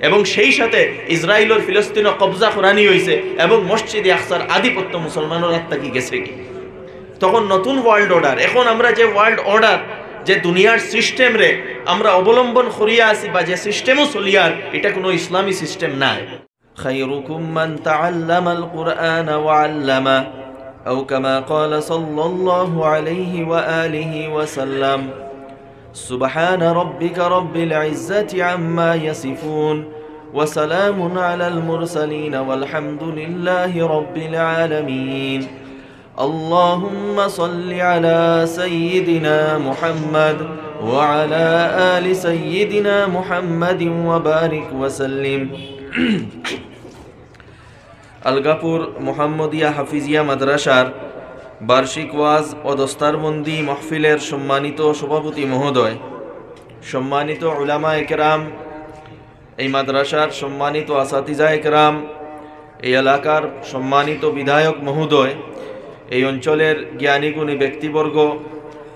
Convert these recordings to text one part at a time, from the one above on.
এবং সেই সাথে ইসরায়েলের ফিলিস্তিনও কবজা করানি হয়েছে এবং মসজিদে আকসার আধিপত্য মুসলমানের হাত থেকে গেছে কি। তখন নতুন ওয়ার্ল্ড অর্ডার, এখন আমরা যে ওয়ার্ল্ড অর্ডার, যে দুনিয়ার সিস্টেম রে আমরা অবলম্বন করিয়া আছি বা যে সিস্টেমও চলিয়ার, এটা কোনো ইসলামী সিস্টেম নাই। খায়রুকুম মান তাআল্লামাল কুরআন ওয়া আল্লামা আও কামা ক্বালা সাল্লাল্লাহু আলাইহি ওয়া আলিহি ওয়া সাল্লাম সুবহান রাব্বিকা রাব্বিল ইজ্জাতি আম্মা ইয়াসিফুন ওয়া সালামুন আলাল মুরসালিন ওয়াল হামদুলিল্লাহি রাব্বিল আলামিন। اللهم صل على سيدنا محمد وعلى آل سيدنا محمد وبارك وسلم। আলগাপুর মুহাম্মদিয়া হাফিজিয়া মাদ্রাসার বার্ষিক ওয়াজ ও দস্তারবন্দি মাহফিলের সম্মানিত সভাপতি মহোদয়, সম্মানিত উলামা একরাম, এই মাদ্রাসার সম্মানিত আসাতিজা একরাম, এই এলাকার সম্মানিত বিধায়ক মহোদয়, এই অঞ্চলের জ্ঞানী গুণী ব্যক্তিবর্গ,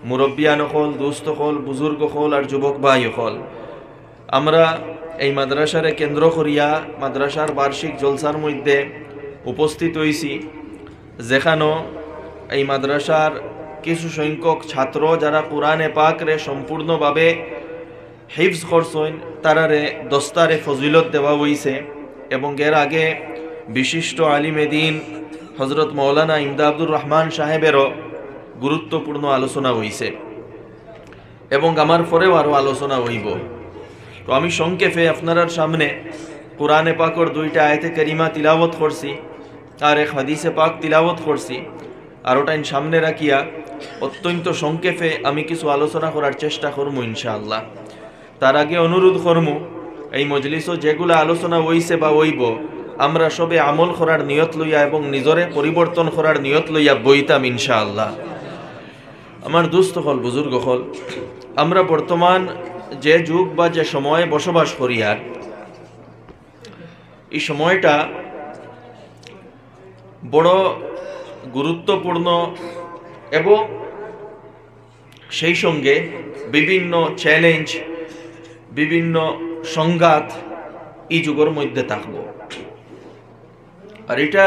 মুরব্বিয়ান হল, দুস্থ হল, বুজুর্গ হল আর যুবক ভাই হল, আমরা এই মাদ্রাসারে কেন্দ্র করিয়া মাদ্রাসার বার্ষিক জলসার মধ্যে উপস্থিত হয়েছি, যেখানে এই মাদ্রাসার কিছু সংখ্যক ছাত্র যারা কোরআনে পাকরে সম্পূর্ণভাবে হিফজ করছেন, তারারে দস্তারে ফজিলত দেওয়া হয়েছে এবং এর আগে বিশিষ্ট আলিমে দ্বীন হজরত মৌলানা ইমদাদ আব্দুর রহমান সাহেবেরও গুরুত্বপূর্ণ আলোচনা হয়েছে এবং আমার পরেও আরও আলোচনা হইব। তো আমি সংক্ষেপে আপনার সামনে কোরআনে পাকর 2টা আয়াতে কারিমা তিলাওয়াত করছি আর এক হাদিসে পাক তিলাওয়াত করছি, আর ওটা সামনে রাখিয়া অত্যন্ত সংক্ষেপে আমি কিছু আলোচনা করার চেষ্টা করবো ইনশাআল্লাহ। তার আগে অনুরোধ করবো, এই মজলিসও যেগুলো আলোচনা হইছে বা হইব, আমরা সবে আমল করার নিয়ত লইয়া এবং নিজরে পরিবর্তন করার নিয়ত লইয়া বইতাম ইনশাআল্লাহ। আমার দুস্থ হল, বুজুর্গ হল, আমরা বর্তমান যে যুগ বা যে সময়ে বসবাস করি, আর এই সময়টা বড় গুরুত্বপূর্ণ এবং সেই সঙ্গে বিভিন্ন চ্যালেঞ্জ, বিভিন্ন সংঘাত এই যুগের মধ্যে থাকবো। আর এটা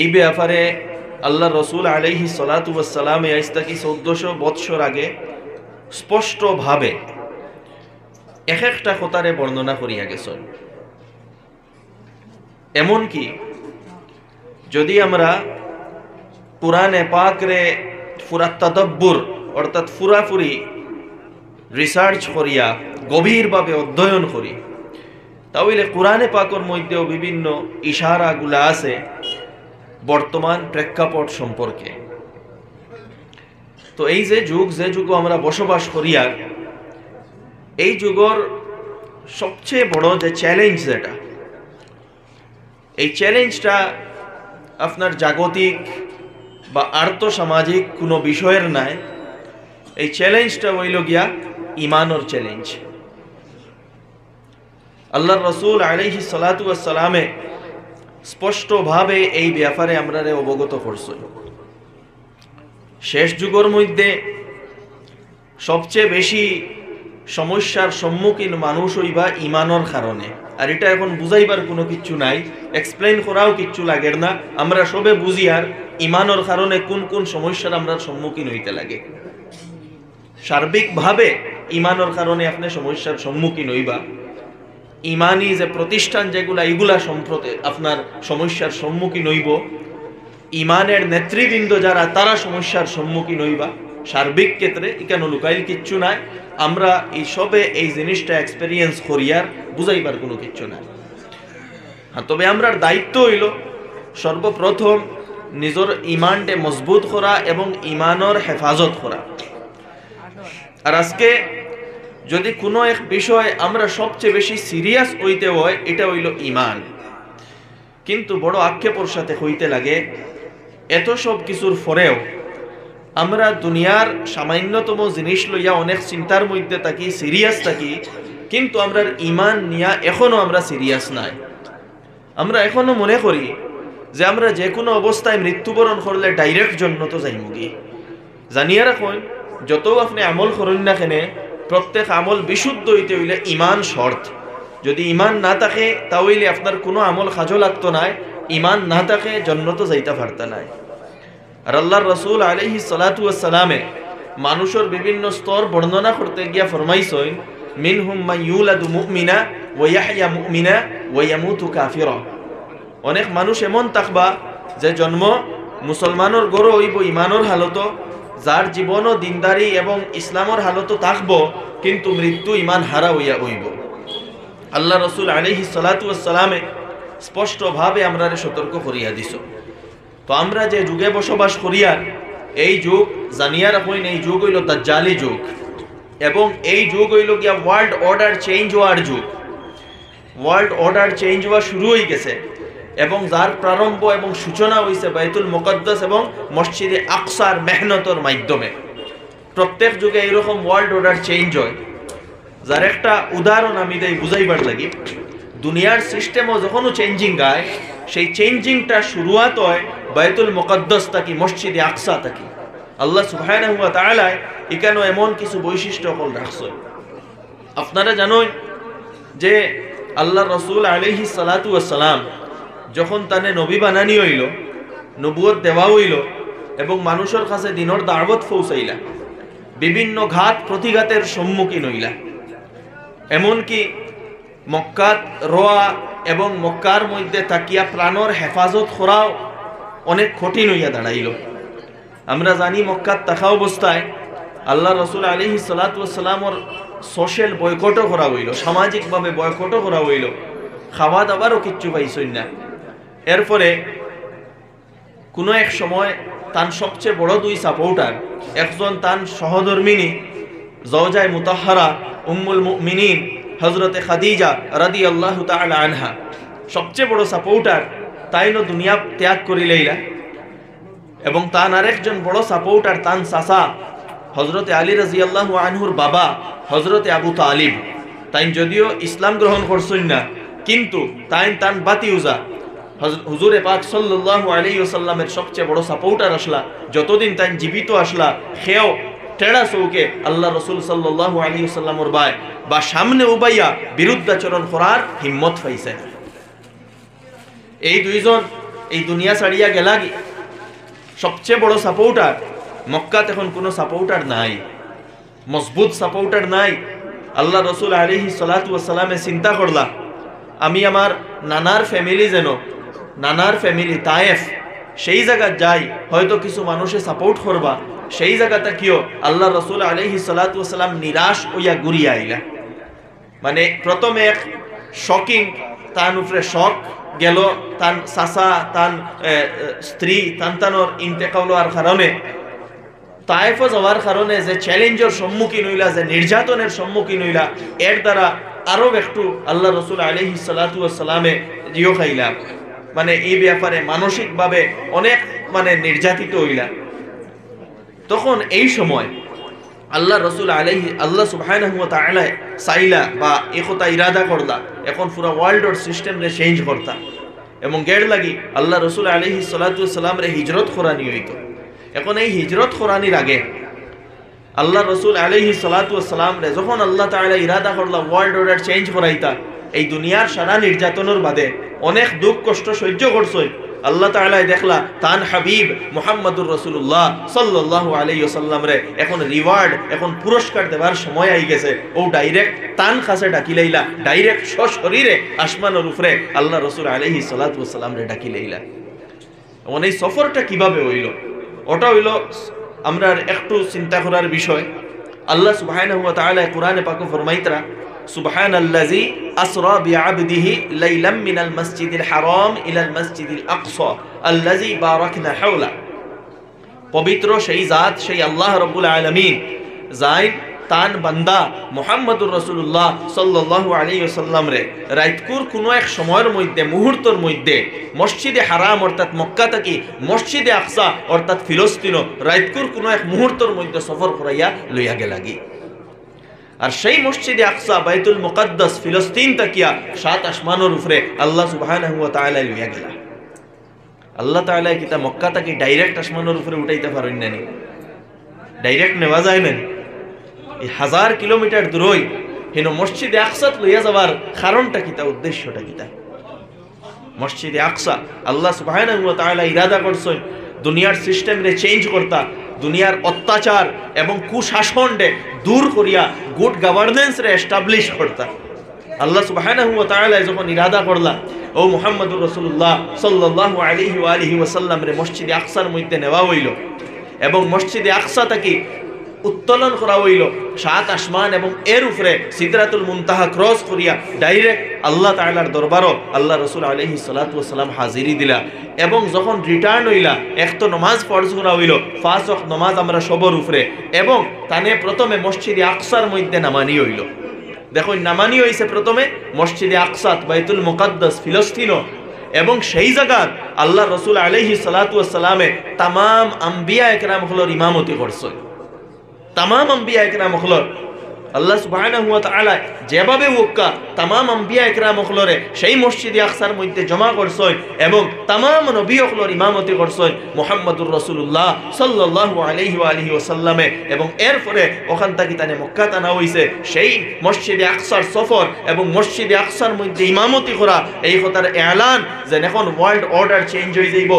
এই ব্যাপারে আল্লাহ রসুল আলাইহি সালাতু ওয়াস সালাম আজ থেকে 1400 বৎসর আগে স্পষ্টভাবে এক একটা কথারে বর্ণনা করিয়া গেছেন। এমনকি যদি আমরা কোরআনে পাকরে পুরা তাদাব্বুর অর্থাৎ পুরাপুরি রিসার্চ করিয়া গভীরভাবে অধ্যয়ন করি, তাহলে কোরআনে পাকের মধ্যেও বিভিন্ন ইশারাগুলা আছে বর্তমান প্রেক্ষাপট সম্পর্কে। তো এই যে যুগ আমরা বসবাস করি, আর এই যুগের সবচেয়ে বড় যে চ্যালেঞ্জ, যেটা এই চ্যালেঞ্জটা আপনার জাগতিক বা আর্থসামাজিক কোনো বিষয়ের নাই, এই চ্যালেঞ্জটা হইল গিয়া ইমানের চ্যালেঞ্জ। আল্লাহর রসুল আলাইহি সালাতু ওয়াস সালামে স্পষ্টভাবে এই ব্যাপারে আমরা অবগত করছি। শেষ যুগের মধ্যে সবচেয়ে বেশি সমস্যার সম্মুখীন মানুষ হইবা ইমানের কারণে। আর এটা এখন বুঝাইবার কোনো কিচ্ছু নাই, এক্সপ্লেইন করাও কিচ্ছু লাগে না, আমরা সবে বুঝি আর ইমানের কারণে কোন কোন সমস্যার আমরা সম্মুখীন হইতে লাগে। সার্বিকভাবে ইমানের কারণে আপনি সমস্যার সম্মুখীন হইবা, ইমানি যে প্রতিষ্ঠান যেগুলা এগুলা সম্প্রতি আপনার সমস্যার সম্মুখীন হইব, ইমানের নেতৃবৃন্দ যারা তারা সমস্যার সম্মুখীন হইবা। সার্বিক ক্ষেত্রে এখানে লুকাইল কিচ্ছু নাই, আমরা এই সবে এই জিনিসটা এক্সপেরিয়েন্স করি, আর বুঝাইবার কোনো কিচ্ছু নাই। তবে আমরা দায়িত্ব হইল সর্বপ্রথম নিজের ইমানটে মজবুত করা এবং ইমানের হেফাজত করা। আর আজকে যদি কোনো এক বিষয় আমরা সবচেয়ে বেশি সিরিয়াস হইতে হয়, এটা হইল ইমান। কিন্তু বড় আক্ষেপের সাথে হইতে লাগে, এত সব কিছুর পরেও আমরা দুনিয়ার সামান্যতম জিনিস লইয়া অনেক চিন্তার মধ্যে থাকি, সিরিয়াস থাকি, কিন্তু আমরা ইমান নিয়া এখনো আমরা সিরিয়াস নাই। আমরা এখনো মনে করি যে আমরা যে কোনো অবস্থায় মৃত্যুবরণ করলে ডাইরেক্ট জন্নত যাইমুগি। জানিয়ে রাখুন, যত আপনি আমল করেন না কেন, প্রত্যেক আমল বিশুদ্ধ হইতে হইলে ইমান শর্ত। যদি ইমান না থাকে তাহলে আপনার কোনো আমল কাজও লাগতো না, ইমান না থাকে জন্নত যাইতে পারতা নাই। আর আল্লাহর রাসূল আলাইহিস সালাতু ওয়াস সালামে মানুষের বিভিন্ন স্তর বর্ণনা করতে গিয়া ফরমাইছেন, মিনহুম মান ইউলাদু মুমিনা ওয়া ইয়াহইয়া মুমিনা ওয়া ইয়ামুতু কাফিরা। অনেক মানুষ এমন থাকবা যে জন্ম মুসলমানের গড় হইব ইমানের হালত, যার জীবনও দিনদারি এবং ইসলামের হালত থাকব, কিন্তু মৃত্যু ইমান হারা হইয়া হইব। আল্লাহ রসুল আলাইহিস সালাতু ওয়াস সালামে স্পষ্টভাবে আমরা সতর্ক করিয়া দিছ। তো আমরা যে যুগে বসবাস করিয়ার, এই যুগ জানিয়া রাখুন, এই যুগ হইল দাজ্জালি যুগ, এবং এই যুগ হইল গিয়া ওয়ার্ল্ড অর্ডার চেঞ্জ হওয়ার যুগ। ওয়ার্ল্ড অর্ডার চেঞ্জ হওয়া শুরু হয়ে গেছে, এবং যার প্রারম্ভ এবং সূচনা হয়েছে বাইতুল মুকদ্দাস এবং মসজিদে আকসার মেহনতর মাধ্যমে। প্রত্যেক যুগে এইরকম ওয়ার্ল্ড অর্ডার চেঞ্জ হয়, যার একটা উদাহরণ আমি দেই বুঝাইবার লাগি। দুনিয়ার সিস্টেমও যখনও চেঞ্জিং গায়, সেই চেঞ্জিংটা শুরুয়াত হয় বাইতুল মুকদ্দাস থাকি, মসজিদে আকসা থাকি। আল্লাহ সুবহানাহু ওয়া তাআলা এখানে এমন কিছু বৈশিষ্ট্য রাখছে। আপনারা জানেন যে আল্লাহ রসুল আলাইহিস সালাতু ওয়াস সালাম যখন তানে নবী বানানি হইল, নবুয়ত দেওয়া হইল এবং মানুষের কাছে দিনের দাওয়াত পৌঁছাইলা, বিভিন্ন ঘাত প্রতিঘাতের সম্মুখীন হইলা। এমনকি মক্কাত রোয়া এবং মক্কার মধ্যে তাকিয়া প্রাণর হেফাজত করাও অনেক কঠিন হইয়া দাঁড়াইল। আমরা জানি মক্কাত থাকা অবস্থায় আল্লাহ রসুল আলাইহিস সালাতু ওয়াস সালামর সোশ্যাল বয়কটও করা হইল, সামাজিকভাবে বয়কটও করা হইল, খাওয়া দাওয়ারও কিচ্ছু পাইছই না। এরপরে কোনো এক সময় তার সবচেয়ে বড় দুই সাপোর্টার, একজন তার সহধর্মিনী জওজায়ে মুতাহহারা উম্মুল মুমিনিন হযরতে খাদিজা রাদিয়াল্লাহু তাআলা আনহা, সবচেয়ে বড় সাপোর্টার, তাইনো দুনিয়া ত্যাগ করি লইলা। এবং তার আরেকজন বড় সাপোর্টার তান চাচা হযরতে আলী রাদিয়াল্লাহু আনহুর বাবা হযরতে আবু তালিব, তাই যদিও ইসলাম গ্রহণ করছেন না, কিন্তু তান বাতিউজা হুজুরে পাক সাল্লাল্লাহু আলাইহি ওয়াসাল্লামের সবচেয়ে বড় সাপোর্টার আসলা। যতদিন তাই জীবিত আসলা, খেও টেড়া চৌকে আল্লাহ রসুল সাল্লাল্লাহু আলাইহি ওয়াসাল্লামর বা সামনে উবাইয়া বিরুদ্ধাচরণ করার হিম্মত পাইছে। এই দুইজন এই দুনিয়া ছাড়িয়া গেলাগি। সবচেয়ে বড় সাপোর্টার মক্কাত এখন কোনো সাপোর্টার নাই, মজবুত সাপোর্টার নাই। আল্লাহ রসুল আলাইহিস সালাতু ওয়াস সালামে চিন্তা করলা, আমি আমার নানার ফ্যামিলি তায়েফ, সেই জায়গা যাই, হয়তো কিছু মানুষে সাপোর্ট করবা। সেই জায়গাটা কিও আল্লাহ রসুল আলাইহিস সালাতু ওয়াস সালাম নিরাশ হইয়া ঘুরিয়া আইলা। মানে প্রথমে এক শকিং, তার উপরে শক গেল, তার চাচা, তার স্ত্রী, তানতানোর ইন্তেকাল হওয়ার কারণে, তায়েফে যাওয়ার কারণে যে চ্যালেঞ্জের সম্মুখীন হইলা, যে নির্যাতনের সম্মুখীন হইলা, এর দ্বারা আরো একটু আল্লাহ রসুল আলাইহিস সালাতু ওয়াস সালামে জিও খাইলা। মানে এই ব্যাপারে মানসিকভাবে অনেক নির্যাতিত হইলা। তখন এই সময় আল্লাহ রসুল আল্লাহ সুবহানাহু ওয়া তাআলা চাইলা বা একতা ইরাদা করলা, এখন পুরো ওয়ার্ল্ডের সিস্টেমরে চেঞ্জ করতা, এবং গেড় লাগি আল্লাহ রসুল আলাইহিস সালাতু ওয়াস সালামরে হিজরত করানি হইত। এখন এই হিজরত করানির আগে আল্লাহ রসুল আলাইহিস সালাতু ওয়াস সালামরে যখন আল্লাহ তাআলা ইরাদা করলা ওয়ার্ল্ড অর্ডার চেঞ্জ করাইতা, এই দুনিয়ার সারা নির্যাতনের বাদে অনেক দুঃখ কষ্ট সহ্য করছই, আল্লাহ তাআলা দেখলা তান হাবিব মুহাম্মদুর রাসূলুল্লাহ সাল্লাল্লাহু আলাইহি ওয়াসাল্লাম রে এখন রিওয়ার্ড, এখন পুরস্কার দেওয়ার সময় আই গেছে। ও ডাইরেক্ট তান কাছে ডাকি লাইলা, ডাইরেক্ট সশরীরে আসমানের উপরে আল্লাহ রসুল আলাইহিস সালাতু ওয়াস সালাম রে ডাকি লাইলা। এবং এই সফরটা কিভাবে হইল, ওটা হইল আমরা একটু চিন্তা করার বিষয়। আল্লাহ সুবহানাহু ওয়া তাআলা কোরআনে পাকে ফরমাইতরা, সুবহানাল্লাযী আসরা বিআবদিহি লাইলাম মিনাল মাসজিদিল হারাম ইলাল মাসজিদিল আকসা আল্লাযী বারাকনা হাওলা। পবিত্র সেই জাত, সেই আল্লাহ রাব্বুল আলামিন যাই তান বান্দা মুহাম্মদুর রাসূলুল্লাহ সাল্লাল্লাহু আলাইহি ওয়াসাল্লাম রে রাইতকুর কোনো এক সময়ের মধ্যে, মুহূর্তের মধ্যে মসজিদে হারাম অর্থাৎ মক্কা থেকে মসজিদে আকসা অর্থাৎ ফিলিস্তিন রাইতকুর কোনো এক মুহূর্তের মধ্যে সফর করাইয়া লইয়া গেলাগি। আর সেই মসজিদে আকসা বাইতুল মুকদ্দাস ফিলিস্তিন তাকিয়া সাত আসমানের উপরে আল্লাহ সুবহানাহু ওয়া তাআলা লইয়া গেলা। আল্লাহ তাআলা কিতা মক্কা থেকে ডাইরেক্ট আসমানের উপরে উঠাইতে পারেন না, ডাইরেক্ট নেওয়া যায় না। এই 1000 কিলোমিটার দূরই হেন মসজিদে আকসাত লইয়া যাবার কারণটা কিতা, উদ্দেশ্যটা কিতা? মসজিদে আকসা আল্লাহ সুবহানাহু ওয়া তাআলা ইরাদা করছেন দুনিয়ার সিস্টেম রে চেঞ্জ করতা, দুনিয়ার অত্যাচার এবং কুশাসন রে দূর করিয়া গুড গভর্নেন্স রে এস্টাবলিশ করতা। আল্লাহ সুবহানাহু ওয়া তাআলা যখন ইরাদা করলা ও মুহাম্মদুর রাসূলুল্লাহ সাল্লাল্লাহু আলাইহি ওয়া আলিহি ওয়াসাল্লাম রে মসজিদে আকসার মধ্যে নেওয়া হইল এবং মসজিদে আকসা থেকে উত্তোলন করা হইল 7 আসমান এবং এর উপরে সিদরাতুল মুনতাহা ক্রস করিয়া ডাইরেক্ট আল্লাহ তাআলার দরবারও আল্লাহ রাসূল আলাইহিস সালাতু ওয়াস সালাম হাজিরি দিলা এবং যখন রিটার্ন হইলা এক তো নামাজ ফরজ করা হইল 5 ওয়াক্ত নামাজ আমরা সবর উপরে এবং তানে প্রথমে মসজিদে আকসার মধ্যে নামানি হইল। দেখো নামানি হইছে প্রথমে মসজিদে আকসাত বাইতুল মুকাদ্দাস ফিলিস্তিনও এবং সেই জায়গাত আল্লাহ রাসূল আলাইহিস সালাতু ওয়াস সালামে तमाम আম্বিয়া একরাম হলোর ইমামতি করছেন। तमाम अंबिया इकराम खलर আল্লাহ সুবহানাহু ওয়া তাআলা যেভাবে ওক্কা तमाम अंबिया इकराम खलরে সেই মসজিদে আকসার মধ্যে জমা করছেন এবং तमाम নবী খলর ইমামতি করছেন মুহাম্মদুর রাসূলুল্লাহ সাল্লাল্লাহু আলাইহি ওয়া আলিহি ওয়াসাল্লামে এবং এরপরে ওখান থেকে তানে মক্কা টানা হইছে সেই মসজিদে আকসার সফর এবং মসজিদে আকসার মধ্যে ইমামতি করা এই কথার এলান যে এখন ওয়ার্ল্ড অর্ডার চেঞ্জ হয়ে যাইব,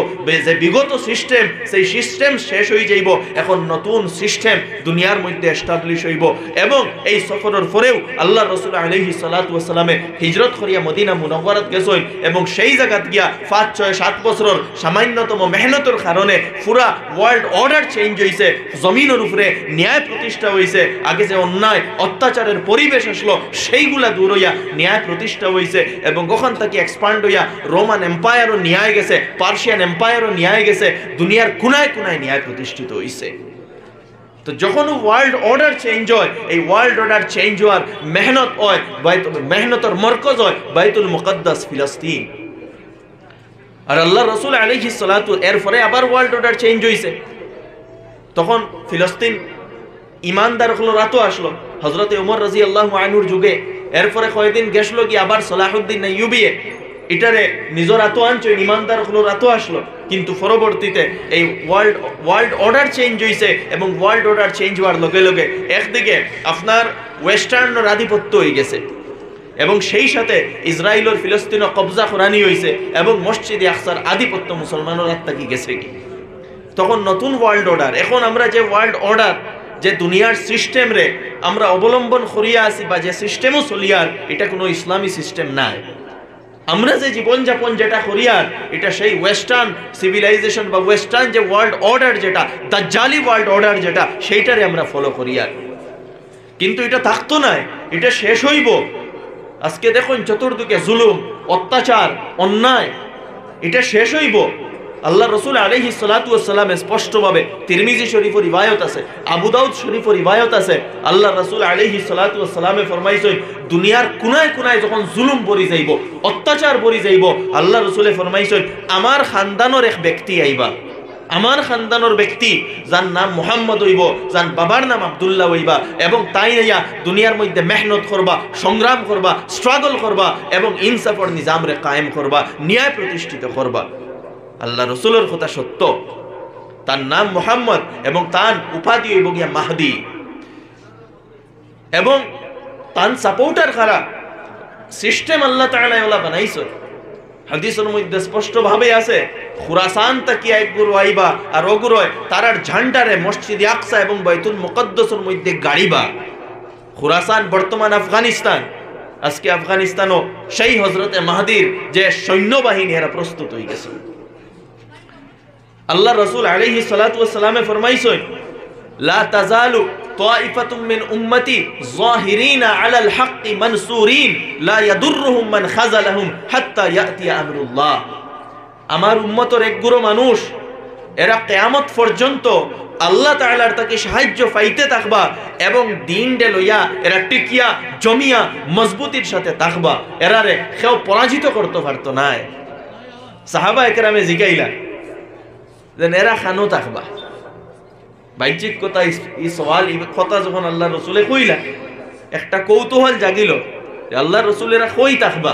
যে বিগত সিস্টেম সেই সিস্টেম শেষ হয়ে যাইব, এখন নতুন সিস্টেম দুনিয়ার মধ্যে এস্টাবলিশ হইব এবং এই সফরের পরেও আল্লাহ রাসূল আলাইহিস সালাতু ওয়াস সালামে হিজরত করিয়া মদিনা মুনাওয়ারাত গেছেন এবং সেই জায়গাত গিয়া 5 6 7 বছরের সামান্যতম মেহনতের কারণে পুরা ওয়ার্ল্ড অর্ডার চেঞ্জ হইছে, জমিনের উপরে ন্যায় প্রতিষ্ঠা হইছে। আগে যে অন্যায় অত্যাচারের পরিবেশ আসলো সেইগুলা দূর হইয়া ন্যায় প্রতিষ্ঠা হইছে এবং ওখান থেকে এক্সপান্ড হইয়া রোমান এম্পায়ারও ন্যায় গেছে, পার্সিয়ান এম্পায়ারও ন্যায় গেছে, দুনিয়ার কোনায় কোনায় ন্যায় প্রতিষ্ঠিত হইছে। তো যখন ওয়ার্ল্ড অর্ডার চেঞ্জ হয় এই ওয়ার্ল্ড অর্ডার চেঞ্জ হওয়ার মেহনত হয় মেহনতের মরকজ হয় বাইতুল মুকাদ্দাস ফিলিস্তিন। আর আল্লাহ রাসূল আলাইহিস সালাতু এরপরে আবার ওয়ার্ল্ড অর্ডার চেঞ্জ হইছে, তখন ফিলিস্তিন ইমানদার হলো রাতো আসলো হযরতে ওমর রাদিয়াল্লাহু আনহুর যুগে। এরপরে কয়েকদিন গেছলো কি আবার সালাহুদ্দিন আইয়ুবী এটারে নিজের রাতো আনছে, ইমানদার হলো রাতো আসলো, কিন্তু পরবর্তীতে এই ওয়ার্ল্ড অর্ডার চেঞ্জ হইছে এবং ওয়ার্ল্ড অর্ডার চেঞ্জ হওয়ার লগে লগে একদিকে আপনার ওয়েস্টার্নের আধিপত্য হয়ে গেছে এবং সেই সাথে ইসরায়েলের ফিলিস্তিনও কবজা করানি হইছে এবং মসজিদে আকসার আধিপত্য মুসলমানের হাত থেকে গেছে কি। তখন নতুন ওয়ার্ল্ড অর্ডার, এখন আমরা যে ওয়ার্ল্ড অর্ডার যে দুনিয়ার সিস্টেম রে আমরা অবলম্বন করিয়া আছি বা যে সিস্টেমও চলিয়ার এটা কোনো ইসলামী সিস্টেম নাই। আমরা যে জীবনযাপন যেটা করিয়ার এটা সেই ওয়েস্টার্ন সিভিলাইজেশন বা ওয়েস্টার্ন যে ওয়ার্ল্ড অর্ডার যেটা দাজ্জালি ওয়ার্ল্ড অর্ডার যেটা সেইটারে আমরা ফলো করিয়ার, কিন্তু এটা থাকতো না, এটা শেষ হইব। আজকে দেখুন চতুর্দিকে জুলুম অত্যাচার অন্যায়, এটা শেষ হইব। আল্লাহ রাসূল আলাইহিস সালাতু ওয়াস সালাম স্পষ্টভাবে তিরমিজি শরীফের রিওয়ায়াত আছে, আবু দাউদ শরীফের রিওয়ায়াত আছে, আল্লাহ রাসূল আলাইহিস সালাতু ওয়াস সালামে ফরমাইছেন দুনিয়ার কোনায় কোনায় যখন জুলুম বরি যাইব অত্যাচার বরি যাইব আল্লাহ রাসূলে ফরমাইছেন আমার খানদানের এক ব্যক্তি আইবা, আমার খানদানের ব্যক্তি যার নাম মুহাম্মদ হইব, যার বাবার নাম আব্দুল্লাহ হইবা এবং তাই নাইয়া দুনিয়ার মধ্যে মেহনত করবা, সংগ্রাম করবা, স্ট্রাগল করবা এবং ইনসাফের নিজামরে কায়েম করবা, ন্যায় প্রতিষ্ঠিত করবা। আল্লাহ রসুলের কথা সত্য, তার নাম মুহাম্মদ এবং তার উপাধি হইব গিয়া মাহদি এবং তার সাপোর্টার খারা সিস্টেম আল্লাহ তাআলা ওলা বানাইছে। হাদিসের মধ্যে স্পষ্ট ভাবে আছে খুরাসান তাকি এক গুরু আইবা আর ওগুরয় তারার ঝান্ডারে মসজিদে আকসা এবং বাইতুল মুকাদ্দাসের মধ্যে গাড়িবা। খুরাসান বর্তমান আফগানিস্তান, আজকে আফগানিস্তানও সেই হযরতে মাহদির যে সৈন্যবাহিনী এরা প্রস্তুত হয়ে গেছে। আল্লাহ রাসূল আলাইহিস সালাতু ওয়াস সালামে ফরমাইছেন লা তাজালু তাইফাতুম মিন উম্মতি যাহিরিনা আলাল হাক্কি মানসুরিন লা ইয়াদুররুহুম মান খাযালাহুম হাত্তা ইয়াতি আমরুল্লাহ। আমার উম্মতের এক গুরু মানুষ এরা কিয়ামত পর্যন্ত আল্লাহ তাআলার তাকে সাহায্য পাইতে থাকবা এবং দিন ডে লইয়া এরা টিকিয়া জমিয়া মজবুতির সাথে থাকবা, এরারে কেউ পরাজিত করতে পারতো না। সাহাবা একরামে জিগাইলা যে এরা খানো থাকবা, বাহ্যিক কথা এই সওয়াল এই কথা যখন আল্লাহ রসুলে কইলা একটা কৌতূহল জাগিল যে আল্লাহ রসুলেরা কই থাকবা।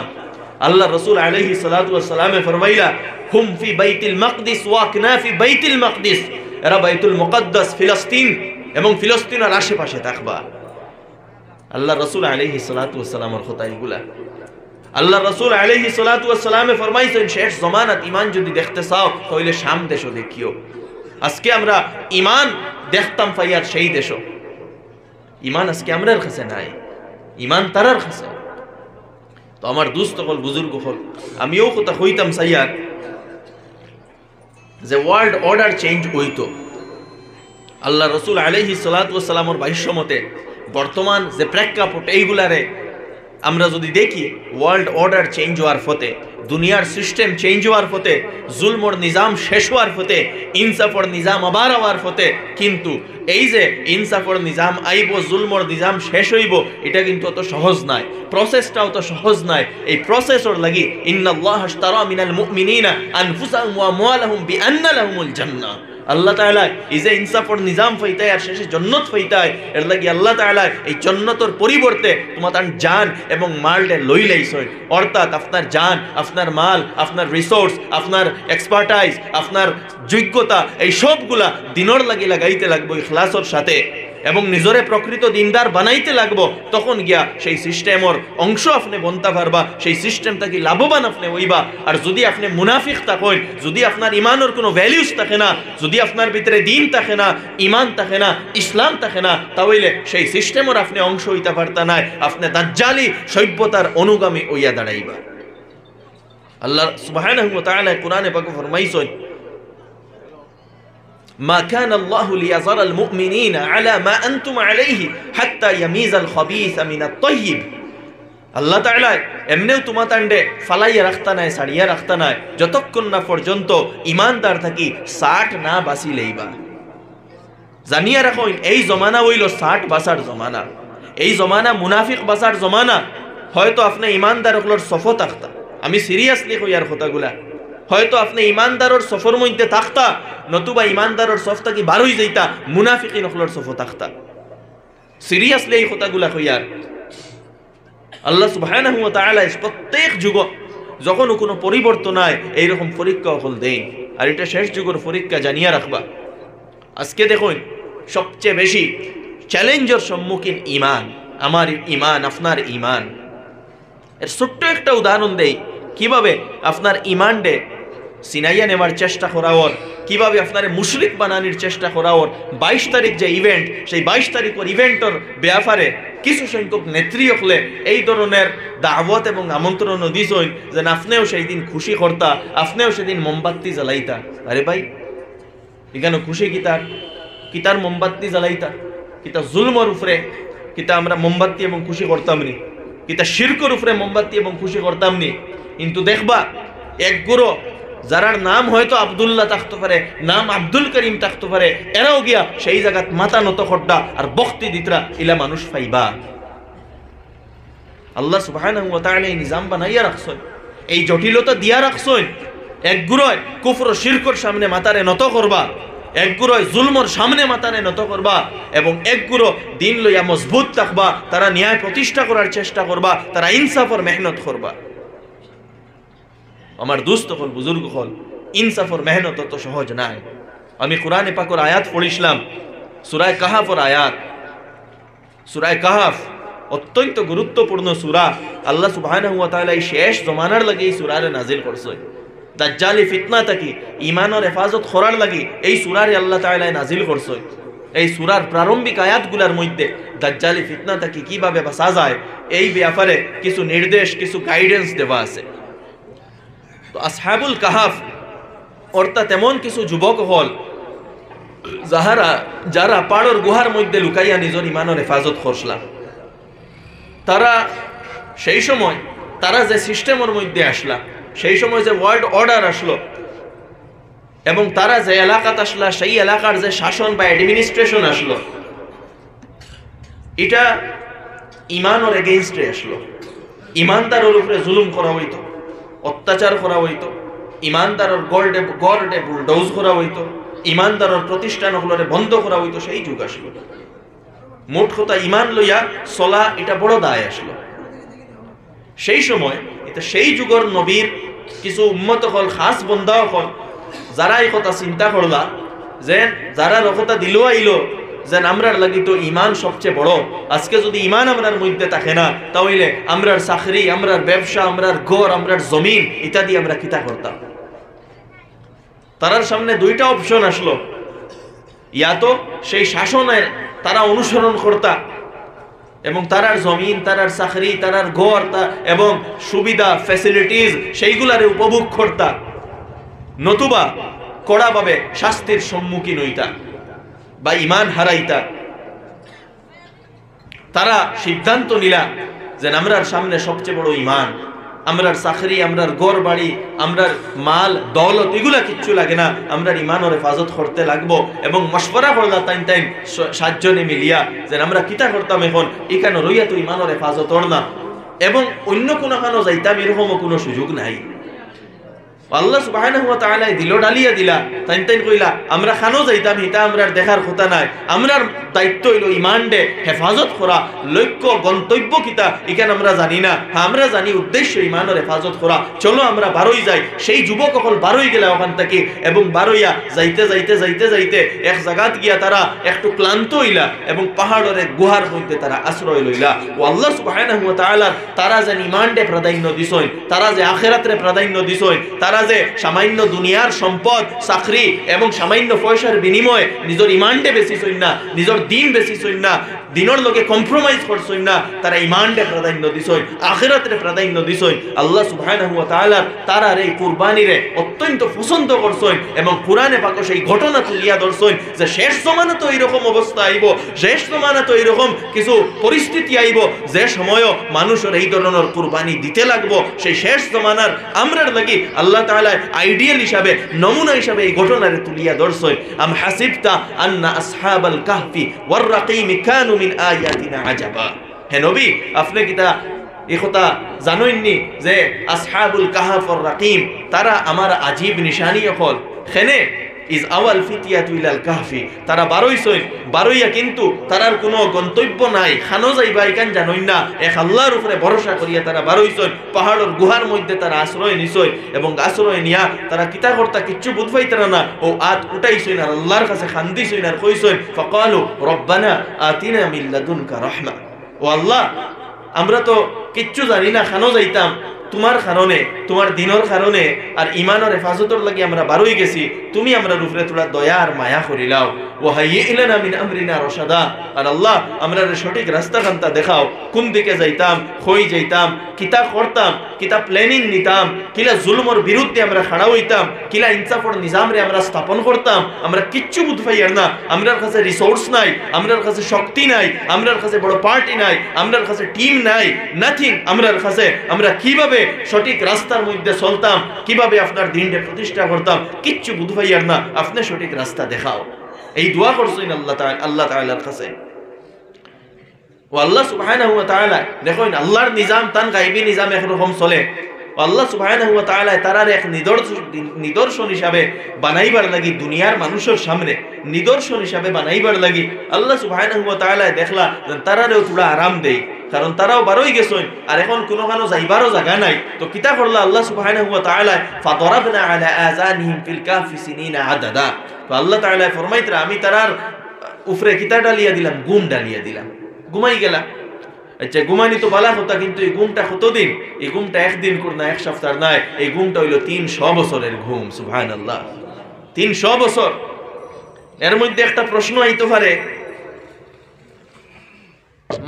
আল্লাহ রসুল আলাইহিস সালাতু ওয়াস সালামে ফরমাইলা হুম ফি বাইতুল মাকদিস ওয়া কানা ফি বাইতুল মাকদিস, এরা বাইতুল মুকাদ্দাস ফিলিস্তিন এবং ফিলিস্তিনের আশেপাশে থাকবা। আল্লাহ রসুল আলাইহিস সালাতু ওয়াস সালামের কথা এগুলা। আল্লাহ রসুল আলাইহিস সালাতু ওয়াস সালামে ফরমাইছেন শেষ জমানাত ইমান যদি দেখতে চাও তাহলে শাম দেশও দেখিও। আজকে আমরা ইমান দেখতাম ফাইয়ার সেই দেশও, ইমান আজকে আমরার কাছে নাই, ইমান তারার কাছে। তো আমার দুস্থ হল বুজুর্গ হল, আমিও কথা হইতাম সাইয়ার যে ওয়ার্ল্ড অর্ডার চেঞ্জ হইতো। আল্লাহ রসুল আলাইহিস সালাতু ওয়াস সালামের ভাষ্য মতে বর্তমান যে প্রেক্ষাপট এইগুলারে আমরা যদি দেখি, ওয়ার্ল্ড অর্ডার চেঞ্জ হওয়ার ফতে, দুনিয়ার সিস্টেম চেঞ্জ হওয়ার ফতে, জুলমর নিজাম শেষ হওয়ার ফতে, ইনসাফর নিজাম আবার হওয়ার ফতে, কিন্তু এই যে ইনসাফর নিজাম আইব, জুলমর নিজাম শেষ হইব, এটা কিন্তু অত সহজ নাই, প্রসেসটাও তো সহজ নাই। এই প্রসেসর লাগি ইন্নাল্লাহ আশতারা মিনাল মুমিনিনা আনফুসাহুম ওয়া আমওয়ালাহুম বিআন্না লাহুমুল জান্নাহ। আল্লাহ তাআলা এই যে ইনসাফর নিজাম ফাইতায় আর শেষে জান্নাত ফাইতায়, এর লাগি আল্লাহ তাআলা এই জান্নাতের পরিবর্তে তোমার জান এবং মালটা লই লাইছেন। অর্থাৎ আপনার জান, আপনার মাল, আপনার রিসোর্স, আপনার এক্সপার্টাইজ, আপনার যোগ্যতা, এই সবগুলা দিনর লাগি লাগাইতে লাগবো ইখলাসের সাথে এবং নিজরে প্রকৃত দিনদার বানাইতে লাগবো। তখন গিয়া সেই সিস্টেমর অংশ আপনি বনতে পারবা, সেই সিস্টেম থেকে লাভবান আপনি হইবা। আর যদি আপনি মুনাফিক থাকেন, যদি আপনার ইমানের কোনো ভ্যালিউস থাকে না, যদি আপনার ভিতরে দিন থাকে না, ইমান থাকে না, ইসলাম থাকে না, তাহলে সেই সিস্টেমর আপনি অংশ হইতে পারতা নাই, আপনি দাজ্জালি সভ্যতার অনুগামী হইয়া দাঁড়াইবা। আল্লাহ সুবহানাহু ওয়া তাআলা কোরআনে পাকে ফরমাইছেন ما كان الله ليذر المؤمنين على ما أنتم عليه حتى يميز الخبيث من الطيب। আল্লাহ তাআলা এমনিও তোমাতান্ডে ফালাইয়া রাখতা নাই, ছাড়িয়া রাখতা নাই, যতক্ষণ না পর্যন্ত ইমানদার থাকি 60 না বাঁচি লইবা। জানিয়া রাখো এই জমানা হইল 60 বাঁচার জমানা, এই জমানা মুনাফিক বাঁচার জমানা। হয়তো আপনি ইমানদার হলোর সফর থাকতা, আমি সিরিয়াসলি কইয়ার কথাগুলা, হয়তো আপনি ইমানদারের সফর মধ্যে থাকতা, নতুবা ইমানদারের সফ থাকি বার হয়ে যাইতা মুনাফিকিন হলোর সফর থাকতা। সিরিয়াসলি এই কথাগুলা কইয়ার। আল্লাহ সুবহানাহু ওয়া তাআলা প্রত্যেক যুগ যখন কোনো পরিবর্তন হয় এইরকম পরীক্ষা হল দেন, আর এটা শেষ যুগের পরীক্ষা জানিয়া রাখবা। আজকে দেখুন সবচেয়ে বেশি চ্যালেঞ্জের সম্মুখীন ইমান, আমার ইমান, আপনার ইমান। এর ছোট্ট একটা উদাহরণ দেই, কিভাবে আপনার ইমানডে সিনাইয়া নেওয়ার চেষ্টা করাওয়ার, কিভাবে আপনার মুশরিক বানানোর চেষ্টা করাওয়ার। 22 তারিখ যে ইভেন্ট, সেই 22 তারিখের ইভেন্টের ব্যাপারে কিছু সংখ্যক নেত্রী হলে এই ধরনের দাওয়াত এবং আমন্ত্রণ দিছেন যে আপনিও সেই দিন খুশি করতা, আপনিও সেদিন মোমবাতি জ্বালাইতা। আরে ভাই, এখানে খুশি কিতার মোমবাতি জ্বালাইতা, কিতা জুলমর উপরে কিতা আমরা মোমবাতি এবং খুশি করতাম নি, কিতা শিরকর উপরে মোমবাতি এবং খুশি করতাম নি। কিন্তু দেখবা এক গুরু যারার নাম হয়তো আব্দুল্লাহ থাকতে পারে, নাম আব্দুল করিম থাকতে পারে, এরাও গিয়া সেই জায়গাত মাথা নত করডা আর বক্তি দিতরা, ইলা মানুষ পাইবা। আল্লাহ সুবহানাহু ওয়া তাআলা এই নিজাম বানাইয়া রাখছেন, এই জটিলতা দিয়া রাখছেন। এক গুরুয় কুফর ও শিরকর সামনে মাথারে নত করবা, এক গুরুয় জুলমর সামনে মাথারে নত করবা, এবং এক গুরু দিন লইয়া মজবুত থাকবা, তারা ন্যায় প্রতিষ্ঠা করার চেষ্টা করবা, তারা ইনসাফর মেহনত করবা। আমার দুস্থ হল বুজুর্গ হল, ইনসাফর মেহনত তো সহজ নাই। আমি কোরআনে পাকের আয়াত পড়িছিলাম, সূরা কাহাফের আয়াত। সূরা কাহাফ অত্যন্ত গুরুত্বপূর্ণ সূরা। আল্লাহ সুবহানাহু ওয়া তাআলা এই শেষ জমানার লাগি এই সূরারে নাজিল করছে। দাজ্জালি ফিতনা থাকি ঈমানের হেফাজত করার লাগি এই সূরারে আল্লাহ তাআলা নাজিল করছে। এই সূরার প্রারম্ভিক আয়াতগুলোর মধ্যে দাজ্জালি ফিতনা থাকি কিভাবে বাঁচা যায় এই ব্যাপারে কিছু নির্দেশ, কিছু গাইডেন্স দেওয়া আছে। তো আসহাবুল কাহাফ অর্থাৎ এমন কিছু যুবক হল যারা পাড়র গুহার মধ্যে লুকাইয়া নিজের ইমানের হেফাজত করছিলাম। তারা সেই সময় তারা যে সিস্টেমের মধ্যে আসলা, সেই সময় যে ওয়ার্ল্ড অর্ডার আসলো, এবং তারা যে এলাকাত আসলা, সেই এলাকার যে শাসন বা অ্যাডমিনিস্ট্রেশন আসলো, এটা ইমানের এগেইনস্টে আসলো। ইমানদারের উপরে জুলুম করা হইতো, অত্যাচার করা হইতো, ইমানদারের গড়ে বুলডোজ করা হইতো, ইমানদারের প্রতিষ্ঠানগুলোরে বন্ধ করা হইতো। সেই যুগ আসলো। মোট কথা ইমান লইয়া চলা এটা বড় দায় আসলো সেই সময়। এটা সেই যুগের নবীর কিছু উম্মত হল, খাস বন্ধা হল, যারা এই কথা চিন্তা করলা যে যারা রকতা দিল আইলো যেন আমরার লাগি তো ইমান সবচেয়ে বড়। আজকে যদি ইমান আমরার মধ্যে থাকে না, তাহলে আমরার চাকরি, আমরার ব্যবসা, আমরার ঘর, আমরার জমিন ইত্যাদি আমরা কিতা করতাম। তারার সামনে দুইটা অপশন আসলো, ইয়া তো সেই শাসনের তারা অনুসরণ করতা এবং তারার জমিন, তারার চাকরি, তারার ঘর এবং সুবিধা ফ্যাসিলিটিস সেইগুলারে উপভোগ করতা, নতুবা কড়াভাবে শাস্তির সম্মুখীন হইতা বা ইমান হারাইতা। তারা সিদ্ধান্ত নিলা যে আমরার সামনে সবচেয়ে বড় ইমান, আমরার চাকরি, আমরার ঘর বাড়ি, আমরার মাল দৌলত এগুলা কিচ্ছু লাগে না, আমরার ইমানের হেফাজত করতে লাগবো। এবং মশওয়ারা করলা তাইন তাইন সাতজনে মিলিয়া যে আমরা কিতা করতাম, এখন এখানে রইয়া তো ইমানের হেফাজত না এবং অন্য কোনো খানো যাইতাম এরকমও কোনো সুযোগ নাই। আল্লাহ সুবহানাহু ওয়া তাআলা দিল ডালিয়া দিলা, তাইন তাইন কইলা আমরা খানো যাইতাম, হিতা আমরার দেখার কথা নাই। আমরার দায়িত্ব হইল ইমান ডে হেফাজত করা, লক্ষ্য গন্তব্য কিতা এখানে আমরা জানি না, আমরা জানি উদ্দেশ্য ইমানের হেফাজত করা। চলো আমরা বারোই যাই। সেই যুবক সকল বারোই গেলা ওখান থেকে এবং বারোইয়া যাইতে যাইতে যাইতে যাইতে এক জায়গাত গিয়া তারা একটু ক্লান্ত হইলা এবং পাহাড়ের এক গুহার মধ্যে তারা আশ্রয় লইলা। ও আল্লাহ সুবহানাহু ওয়া তাআলা তারা যে ইমান ডে প্রাধান্য দিছই, তারা যে আখিরাতরে প্রাধান্য দিছই, তারা যে সামান্য দুনিয়ার সম্পদ, চাকরি এবং সামান্য পয়সার বিনিময়ে নিজের ইমানটা বেশি সইন না, নিজের দিন বেশি সইন না, দিনের লোকে কম্প্রোমাইজ করছই না, তারা ইমানটা প্রাধান্য দিছই, আখিরাতের প্রাধান্য দিছই। আল্লাহ সুবহানাহু ওয়া তাআলা তারার এই কুরবানিরে অত্যন্ত পছন্দ করছই এবং কোরআনে পাক সেই ঘটনা তুলিয়া ধরছই যে শেষ জমানা তো এরকম অবস্থা আইব, শেষ জমানা তো এরকম কিছু পরিস্থিতি আইব যে সময়ও মানুষের এই ধরনের কুরবানি দিতে লাগবো। সেই শেষ জমানার আমরার লাগি আল্লাহ তাআলা আইডিয়াল হিসাবে, নমুনা হিসাবে এই ঘটনারে তুলিয়া ধরছই। আম হাসিবতা আন্না আসহাবাল কাহফি ওয়ার রাকিম কানু মিন আয়াতিনা আজাবা। হে নবী, আপনি কিতা এই কথা জানেননি যে আসহাবুল কাহফ ওয়ার রাকিম তারা আমার আজীব নিশানি হল। খেনে ইজ আওয়াল ফিতিয়াতু ইলাল কাহফি, তারা বারোইছই, বারোইয়া কিন্তু তারার কোনো গন্তব্য নাই, খানো যাইবা এখান জানই না, এক আল্লাহর উপরে ভরসা করিয়া তারা বারোইছই, পাহাড়ের গুহার মধ্যে তারা আশ্রয় নিছই এবং আশ্রয় নিয়া তারা কিতা করতা কিচ্ছু বুঝবাই তারা না। ও আত উঠাইছই না, আল্লাহর কাছে খান্দিছই না, কইছই ফাকালু রব্বানা আতিনা মিন লাদুনকা রাহমা। ও আল্লাহ, আমরা তো কিচ্ছু জানি না, খানো যাইতাম তোমার কারণে, তোমার দিনের কারণে আর ইমানের হেফাজতের লাগি আমরা বারোই গেছি, তুমি আমরা রূপরে তোলা দয়া আর মায়া করিলাও। ও হাইয়ে ইলানা মিন আমরিনা রশাদা, আর আল্লাহ আমরা সঠিক রাস্তা খান্তা দেখাও, কোন দিকে যাইতাম, কই যাইতাম, কিতা করতাম, কিতা প্ল্যানিং নিতাম, কিলা জুলুমের বিরুদ্ধে আমরা খাড়া হইতাম, কিলা ইনসাফের নিজামরে আমরা স্থাপন করতাম, আমরা কিচ্ছু বুঝবাই আর না। আমরার কাছে রিসোর্স নাই, আমরার কাছে শক্তি নাই, আমরার কাছে বড় পার্টি নাই, আমরার কাছে টিম নাই, নাথিং আমরার কাছে। আমরা কিভাবে সঠিক রাস্তার মধ্যে চলতাম, কিভাবে আপনার দিনটা প্রতিষ্ঠা করতাম, কিচ্ছু বুঝবাই আর না। আপনি সঠিক রাস্তা দেখাও, এই দোয়া করছেন আল্লাহ তাআলার কাছে। ও আল্লাহ সুবহানাহু ওয়া তাআলা দেখুন আল্লাহর নিজাম তান গায়বী নিজাম একরকম চলে। আল্লাহ সুবহানাহু ওয়া তাআলা তারার এক নিদর্শন হিসাবে বানাইবার লাগি, দুনিয়ার মানুষের সামনে নিদর্শন হিসাবে বানাইবার লাগি আল্লাহ সুবহানাহু ওয়া তাআলা দেখলা তারারেও থোড়া আরাম দেয়, কারণ তারাও বারোই গেছেন আর এখন কোনো কানো যাইবারও জায়গা নাই। তো কিতা করলা আল্লাহ সুবহানাহু ওয়া তাআলা ফাদরাবনা আলা আযানিহিম ফিল কাহফি সিনিনা আদাদা। তো আল্লাহ তাআলা ফরমাইতরা আমি তারার উপরে কিতা ডালিয়া দিলাম, ঘুম ডালিয়া দিলাম, ঘুমাই গেলা। আচ্ছা ঘুমানি তো বালা কথা, কিন্তু এই ঘুমটা কতদিন? এই ঘুমটা একদিন কর না, এক সপ্তাহ নাই, এই ঘুমটা হইল 300 বছরের ঘুম। সুবহানাল্লাহ, 300 বছর। এর মধ্যে একটা প্রশ্ন আইতে পারে,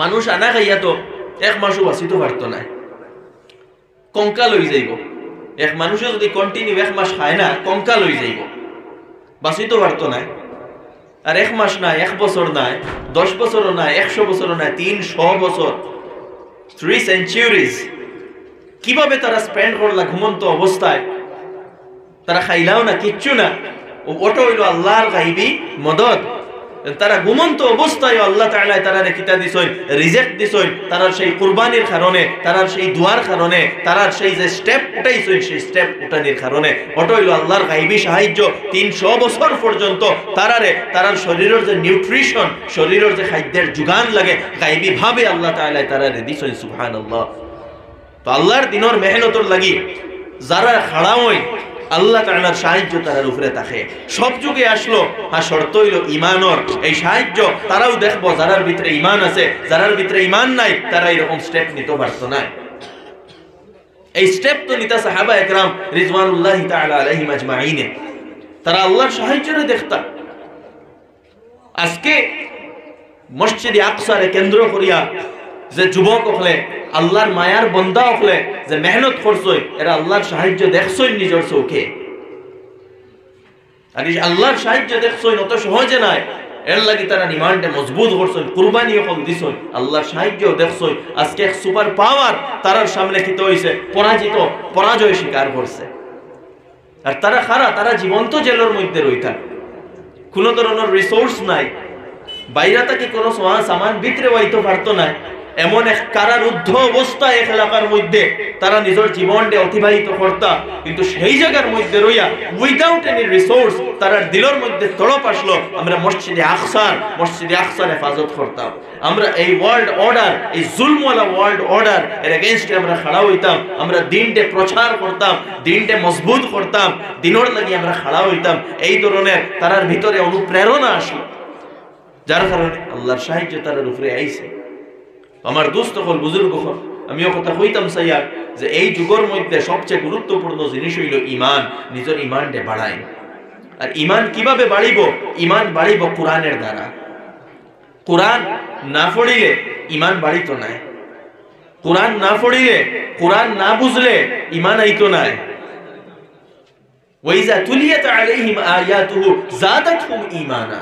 মানুষ আনা খাইয়া তো এক মাসও বাঁচিতে পারতো না, কঙ্কাল হয়ে যাইব। এক মানুষে যদি কন্টিনিউ এক মাস খায় না, কঙ্কাল হয়ে যাইব, বাঁচিতে পারতো না। আর এক মাস নাই, এক বছর নাই, 10 বছরও নাই, 100 বছরও নাই, 300 বছর, 3 সেঞ্চুরিজ। কিভাবে তারা স্পেন্ড করলা ঘুমন্ত অবস্থায়? তারা খাইলাও না, কিচ্ছু না। ওটা হইল আল্লাহর গায়বী মদদ। তারা ঘুমন্ত অবস্থায় আল্লাহ তাআলা তারারে কিতা দিছই, রিজেক্ট দিছই, তারার সেই কুরবানির কারণে, তারার সেই দুয়ার কারণে, তারার সেই যে স্টেপ উঠাইছই, সেই স্টেপ উঠানির কারণে। ওটা হইল আল্লাহর গায়বী সাহায্য। 300 বছর পর্যন্ত তারারে তারার শরীরের যে নিউট্রিশন, শরীরের যে খাদ্যের যোগান লাগে, গায়বী ভাবে আল্লাহ তাআলা তারারে দিছই। সুবহানাল্লাহ। তো আল্লাহর দিনের মেহনতর লাগি যারা খাড়া হই, আল্লাহ তাআলার সাহায্য তার উপরে থাকে। সব যুগে আসলো, আর শর্ত হইল ইমানর। এই সাহায্য তারাও দেখবো যারার ভিতরে ইমান আছে, যারার ভিতরে ইমান নাই তারা এরকম স্টেপ নিতে পারতো না। এই স্টেপ তো নিতা সাহাবা একরাম রিজওয়ানুল্লাহি তাআলা আলাইহিম আজমাইন, তারা আল্লাহর সাহায্যরে দেখতা। আজকে মসজিদে আকসারে কেন্দ্র করিয়া যে যুবক হলে, আল্লাহর মায়ার বন্দা হলে যে মেহনত করছই, এরা আল্লাহর সাহায্য দেখছই নিজের চোখে। আর আল্লাহর সাহায্য দেখছই অত সহজে নাই, এর লাগি তারা নিমান্ডে মজবুত করছই, কুরবানি হল দিছই, আল্লাহর সাহায্য দেখছই। আজকে এক সুপার পাওয়ার তারার সামনে খিত হইছে, পরাজয় স্বীকার করছে। আর তারা খারা, তারা জীবন্ত জেলের মধ্যে রইতা, কোন ধরনের রিসোর্স নাই, বাইরে থেকে কোনো সামান ভিতরে হইতে পারতো না। এমন এক কারারুদ্ধ অবস্থা এক এলাকার মধ্যে তারা নিজের জীবনকে অতিবাহিত করতা। কিন্তু সেই জায়গার মধ্যে রইয়া উইদাউট এনি রিসোর্স তারা দিলের মধ্যে তড়প আসলো, আমরা মসজিদে আকসার হেফাজত করতাম। আমরা এই ওয়ার্ল্ড অর্ডার, এই জুলমওয়ালা ওয়ার্ল্ড অর্ডার এর এগেইনস্টে আমরা খাড়া হইতাম। আমরা দিনটা প্রচার করতাম, দিনটা মজবুত করতাম, দিনের লাগি আমরা খাড়া হইতাম। এই ধরনের তারার ভিতরে অনুপ্রেরণা আসলো, যার কারণে আল্লাহর সাহায্য তার উপরে আইছে। আমার দোস্ত হল, বুজুর্গ হল, আমিও কথা কইতাম সাইয়ার যে এই যুগের মধ্যে সবচেয়ে গুরুত্বপূর্ণ জিনিস হইল ইমান। নিজের ইমানকে বাড়াই। আর ইমান কিভাবে বাড়িব? ইমান বাড়িব কোরআনের দ্বারা। কোরআন না পড়িলে ইমান বাড়িত নাই। কোরআন না পড়িলে, কোরআন না বুঝলে ইমান আইতো নাই। ওয়াইজা তুলিয়াত আলাইহিম আয়াতুহু যাদাতহুম ঈমানা।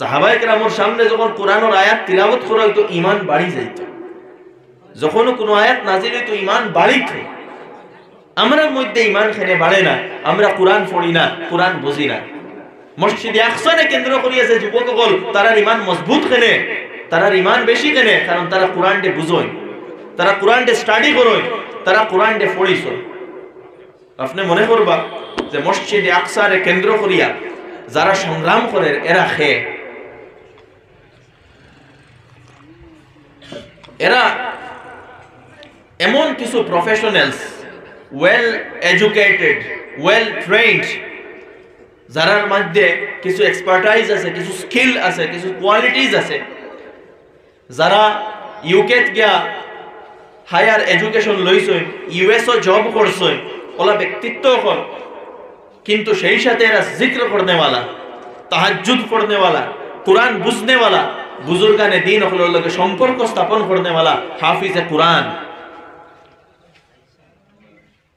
সাহাবায়ে কেরামের সামনে যখন কোরআনের আয়াত তিলাওয়াত করা হইতো, ঈমান বাড়ি যাইত। যখন কোনো আয়াত নাজিল হইতো, ঈমান বাড়িত। আমরার মধ্যে ঈমান খেনে বাড়ে না, আমরা কোরআন পড়ি না, কোরআন বুঝি না। মসজিদে আকসারে কেন্দ্র করিয়াছে যুবকসকল, তারার ঈমান মজবুত খেনে, তারার ঈমান বেশি খেনে, কারণ তারা কোরআনকে বুঝোয়, তারা কোরআনকে স্টাডি করোয়, তারা কোরআনকে পড়িছ। আপনি মনে করবা যে মসজিদে আকসারে কেন্দ্র করিয়া যারা সংগ্রাম করে এরা খেয়ে, এরা এমন কিছু professionals, well educated, well trained, যারার মধ্যে কিছু এক্সপার্টাইজ আছে, কিছু স্কিল আছে, কিছু কোয়ালিটিজ আছে, যারা ইউকে গিয়া হায়ার এডুকেশন লইছই, ইউএসও জব করছই, ওলা ব্যক্তিত্ব হল। কিন্তু সেই সাথে এরা জিক্র করনেওয়ালা, তাহাজ্জুদ পড়নেওয়ালা, কোরআন বুঝনেওয়ালা, বুজুর্গানে দিন হলের লগে সম্পর্ক স্থাপন করনেওয়ালা, হাফিজে কোরআন।